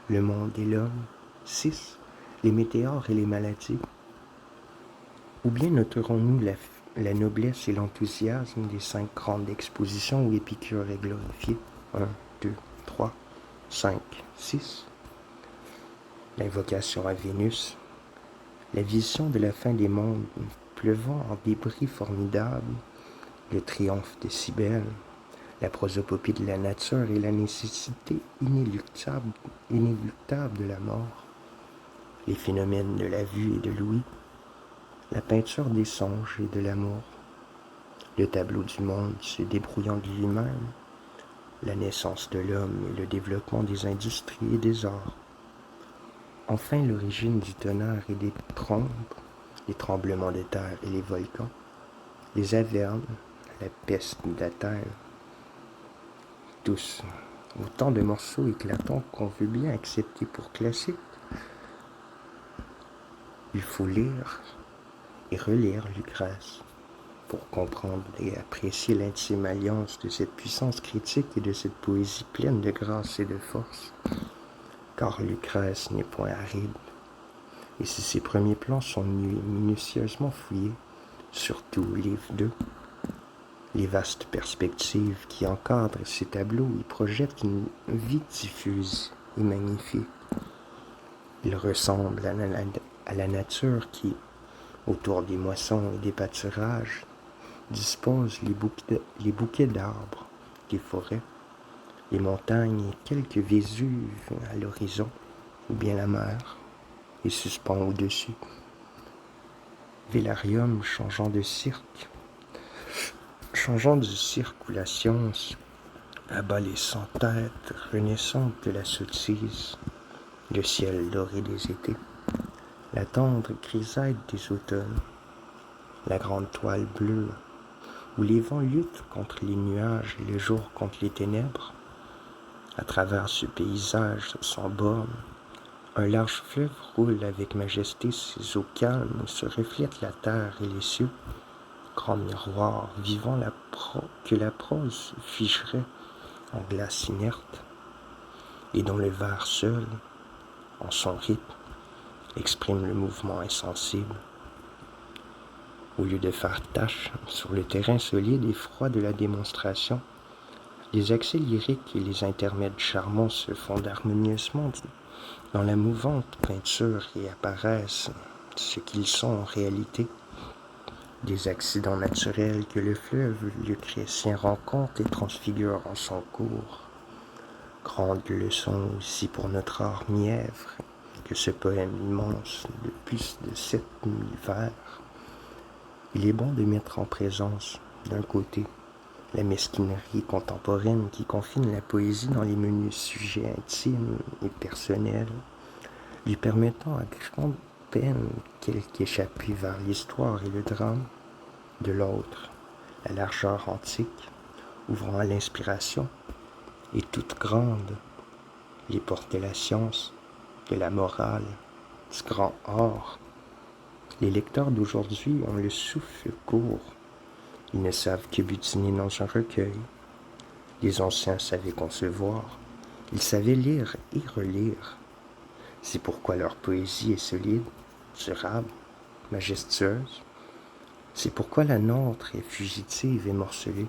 S1: Le monde et l'homme. 6. Les météores et les maladies. Ou bien noterons-nous la noblesse et l'enthousiasme des 5 grandes expositions où Épicure est glorifié? 1, 2, 3, 5, 6. L'invocation à Vénus, la vision de la fin des mondes pleuvant en débris formidables, le triomphe de Cybèle, la prosopopée de la nature et la nécessité inéluctable de la mort, les phénomènes de la vue et de l'ouïe, la peinture des songes et de l'amour, le tableau du monde se débrouillant de lui-même, la naissance de l'homme et le développement des industries et des arts. Enfin, l'origine du tonnerre et des trombes, les tremblements de terre et les volcans, les avernes, la peste de la terre. Tous, autant de morceaux éclatants qu'on veut bien accepter pour classiques. Il faut lire et relire Lucrèce pour comprendre et apprécier l'intime alliance de cette puissance critique et de cette poésie pleine de grâce et de force. Car Lucrèce n'est point aride, et si ses premiers plans sont minutieusement fouillés, surtout au livre 2, les vastes perspectives qui encadrent ces tableaux y projettent une vie diffuse et magnifique. Il ressemble à la nature qui, autour des moissons et des pâturages, dispose les bouquets d'arbres, des forêts, les montagnes et quelques Vésuves à l'horizon, ou bien la mer, et suspend au-dessus. Vélarium changeant du cirque où la science abat les 100 têtes renaissantes de la sottise, le ciel doré des étés, la tendre grisaille des automnes, la grande toile bleue, où les vents luttent contre les nuages et le jour contre les ténèbres. À travers ce paysage sans bornes, un large fleuve roule avec majesté ses eaux calmes où se reflètent la terre et les cieux, grand miroir vivant que la prose figerait en glace inerte, et dont le vers seul, en son rythme, exprime le mouvement insensible. Au lieu de faire tâche sur le terrain solide et froid de la démonstration, les accès lyriques et les intermèdes charmants se fondent harmonieusement dans la mouvante peinture et apparaissent ce qu'ils sont en réalité, des accidents naturels que le fleuve lucrétien rencontre et transfigure en son cours. Grande leçon aussi pour notre art mièvre que ce poème immense de plus de 7000 vers. Il est bon de mettre en présence, d'un côté, la mesquinerie contemporaine qui confine la poésie dans les menus sujets intimes et personnels, lui permettant à grande peine quelque échappée vers l'histoire et le drame, de l'autre, la largeur antique, ouvrant à l'inspiration, et toute grande, les portes de la science, de la morale, du grand art. Les lecteurs d'aujourd'hui ont le souffle court. Ils ne savent que butiner dans un recueil. Les anciens savaient concevoir. Ils savaient lire et relire. C'est pourquoi leur poésie est solide, durable, majestueuse. C'est pourquoi la nôtre est fugitive et morcelée.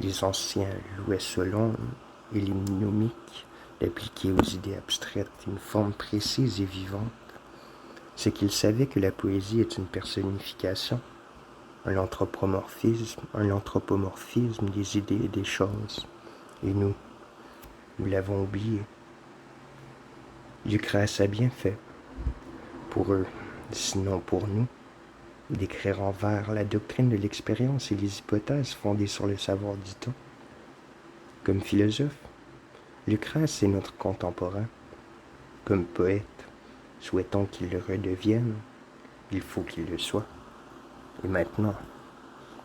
S1: Les anciens louaient Solon et les mnémiques d'appliquer aux idées abstraites une forme précise et vivante. C'est qu'ils savaient que la poésie est une personnification, un anthropomorphisme des idées et des choses. Et nous l'avons oublié. Lucrèce a bien fait, pour eux, sinon pour nous, d'écrire en vers la doctrine de l'expérience et les hypothèses fondées sur le savoir du temps. Comme philosophe, Lucrèce est notre contemporain. Comme poète, souhaitons qu'il le redevienne, il faut qu'il le soit. Et maintenant,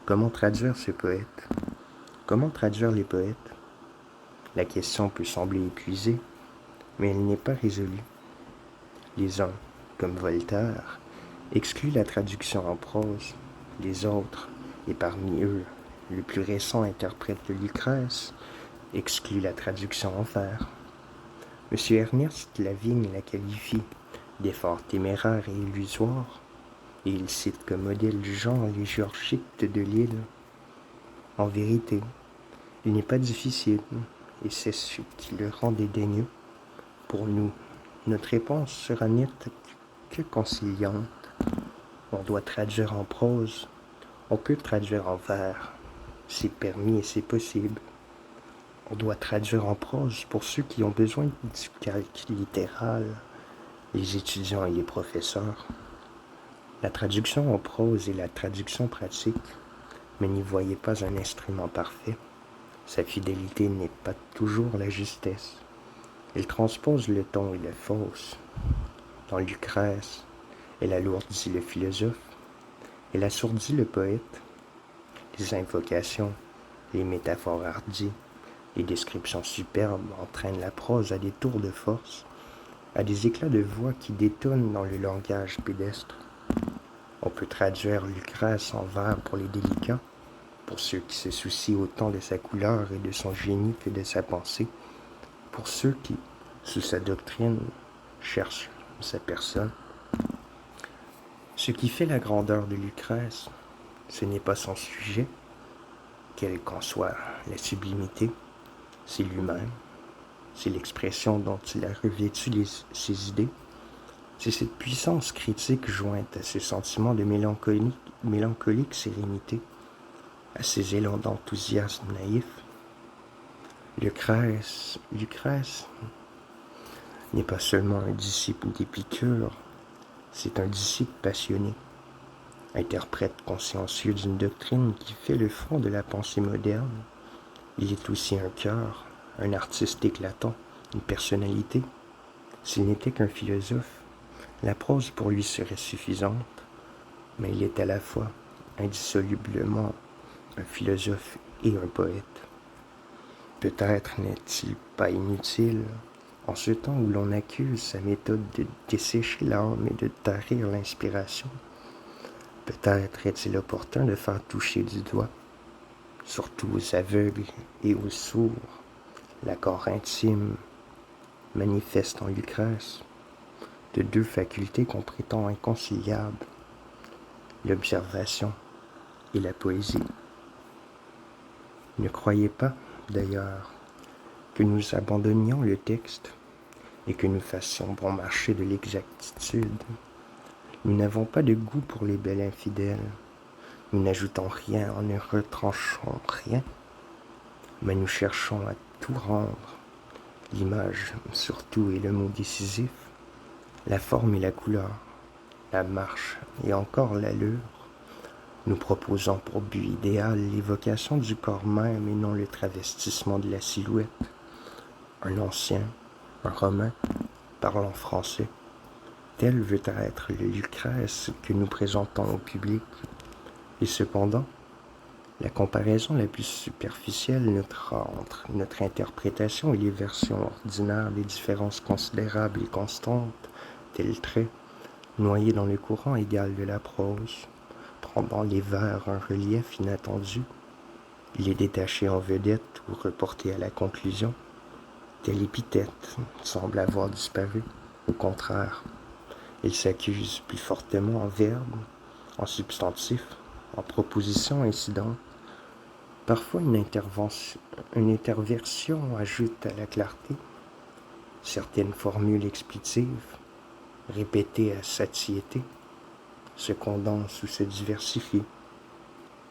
S1: comment traduire ce poète? Comment traduire les poètes? La question peut sembler épuisée, mais elle n'est pas résolue. Les uns, comme Voltaire, excluent la traduction en prose. Les autres, et parmi eux, le plus récent interprète de Lucrèce, exclut la traduction en vers. M. Ernest Lavigne la qualifie d'effort téméraire et illusoire, et il cite comme modèle du genre les Georgiques de Delille. En vérité, il n'est pas difficile, et c'est ce qui le rend dédaigneux. Pour nous, notre réponse sera nette que conciliante. On doit traduire en prose, on peut traduire en vers, c'est permis et c'est possible. On doit traduire en prose pour ceux qui ont besoin du calque littéral, les étudiants et les professeurs. La traduction en prose est la traduction pratique, mais n'y voyez pas un instrument parfait. Sa fidélité n'est pas toujours la justesse. Elle transpose le ton et la fausse. Dans Lucrèce, elle alourdit le philosophe, elle assourdit le poète. Les invocations, les métaphores hardies, les descriptions superbes entraînent la prose à des tours de force, à des éclats de voix qui détonnent dans le langage pédestre. On peut traduire Lucrèce en vers pour les délicats, pour ceux qui se soucient autant de sa couleur et de son génie que de sa pensée, pour ceux qui, sous sa doctrine, cherchent sa personne. Ce qui fait la grandeur de Lucrèce, ce n'est pas son sujet, quelle qu'en soit la sublimité, c'est lui-même, c'est l'expression dont il a revêtu ses idées, c'est cette puissance critique jointe à ce sentiment de mélancolique sérénité, à ces élans d'enthousiasme naïf. Lucrèce n'est pas seulement un disciple d'Épicure, c'est un disciple passionné, interprète consciencieux d'une doctrine qui fait le fond de la pensée moderne. Il est aussi un cœur, un artiste éclatant, une personnalité. S'il n'était qu'un philosophe, la prose pour lui serait suffisante, mais il est à la fois indissolublement un philosophe et un poète. Peut-être n'est-il pas inutile, en ce temps où l'on accuse sa méthode de dessécher l'âme et de tarir l'inspiration, peut-être est-il opportun de faire toucher du doigt, surtout aux aveugles et aux sourds, l'accord intime manifeste en Lucrèce de deux facultés qu'on prétend inconciliables, l'observation et la poésie. Ne croyez pas, d'ailleurs, que nous abandonnions le texte et que nous fassions bon marché de l'exactitude. Nous n'avons pas de goût pour les belles infidèles. Nous n'ajoutons rien en ne retranchant rien, mais nous cherchons à tout rendre. L'image, surtout, est le mot décisif, la forme et la couleur, la marche et encore l'allure. Nous proposons pour but idéal l'évocation du corps même et non le travestissement de la silhouette. Un ancien, un romain, parlant français, tel veut être le Lucrèce que nous présentons au public. Et cependant, la comparaison la plus superficielle entre notre interprétation et les versions ordinaires des différences considérables et constantes, tels traits, noyés dans le courant égal de la prose, prend dans les vers un relief inattendu. Il est détaché en vedette ou reporté à la conclusion. Telle épithète semble avoir disparu. Au contraire, il s'accuse plus fortement en verbe, en substantif, en proposition incidente. Parfois une interversion ajoute à la clarté. Certaines formules explicitives, répétées à satiété, se condensent ou se diversifient.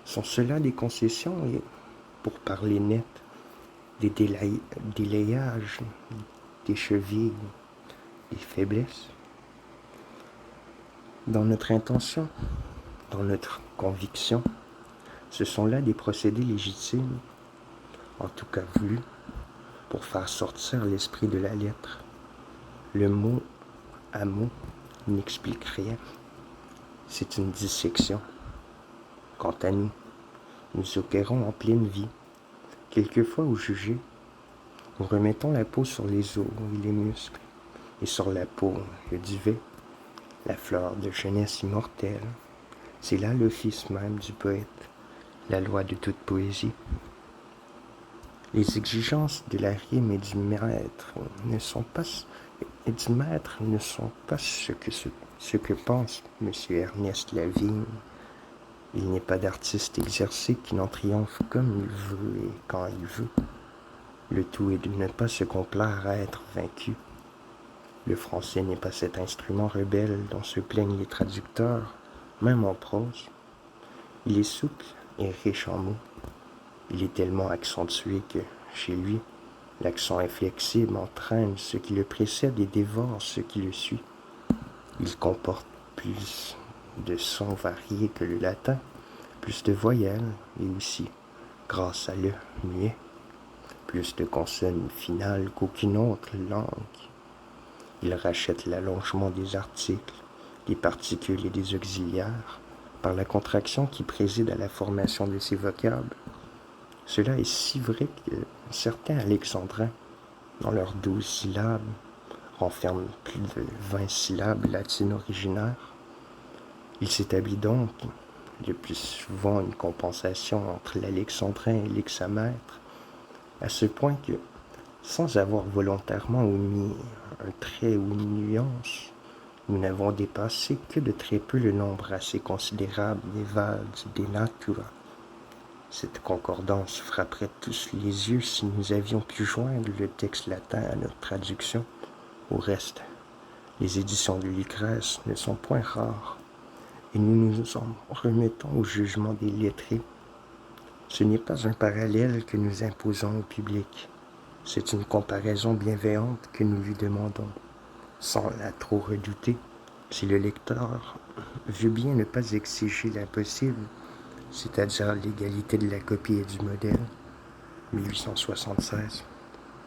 S1: Sont cela des concessions et, pour parler net, des délayages, des chevilles, des faiblesses? Dans notre intention, dans notre conviction, ce sont là des procédés légitimes, en tout cas voulus, pour faire sortir l'esprit de la lettre. Le mot à mot n'explique rien. C'est une dissection. Quant à nous, nous opérons en pleine vie. Quelquefois, au jugé, nous remettons la peau sur les os et les muscles, et sur la peau, le duvet, la fleur de jeunesse immortelle. C'est là l'office même du poète, la loi de toute poésie. Les exigences de la rime et du maître ne sont pas ce que pense M. Ernest Lavigne. Il n'est pas d'artiste exercé qui n'en triomphe comme il veut et quand il veut. Le tout est de ne pas se complaire à être vaincu. Le français n'est pas cet instrument rebelle dont se plaignent les traducteurs, même en prose. Il est souple et riche en mots. Il est tellement accentué que, chez lui, l'accent inflexible entraîne ce qui le précède et dévore ce qui le suit. Il comporte plus de sons variés que le latin, plus de voyelles et aussi, grâce à le muet, plus de consonnes finales qu'aucune autre langue. Il rachète l'allongement des articles, des particules et des auxiliaires par la contraction qui préside à la formation de ces vocables. Cela est si vrai que certains alexandrins, dans leurs 12 syllabes, renferment plus de 20 syllabes latines originaires. Il s'établit donc le plus souvent une compensation entre l'alexandrin et l'hexamètre, à ce point que, sans avoir volontairement omis un trait ou une nuance, nous n'avons dépassé que de très peu le nombre assez considérable des vades des natura. Cette concordance frapperait tous les yeux si nous avions pu joindre le texte latin à notre traduction. Au reste, les éditions de Lucrèce ne sont point rares, et nous nous en remettons au jugement des lettrés. Ce n'est pas un parallèle que nous imposons au public, c'est une comparaison bienveillante que nous lui demandons, sans la trop redouter. Si le lecteur veut bien ne pas exiger l'impossible, c'est-à-dire l'égalité de la copie et du modèle, 1876.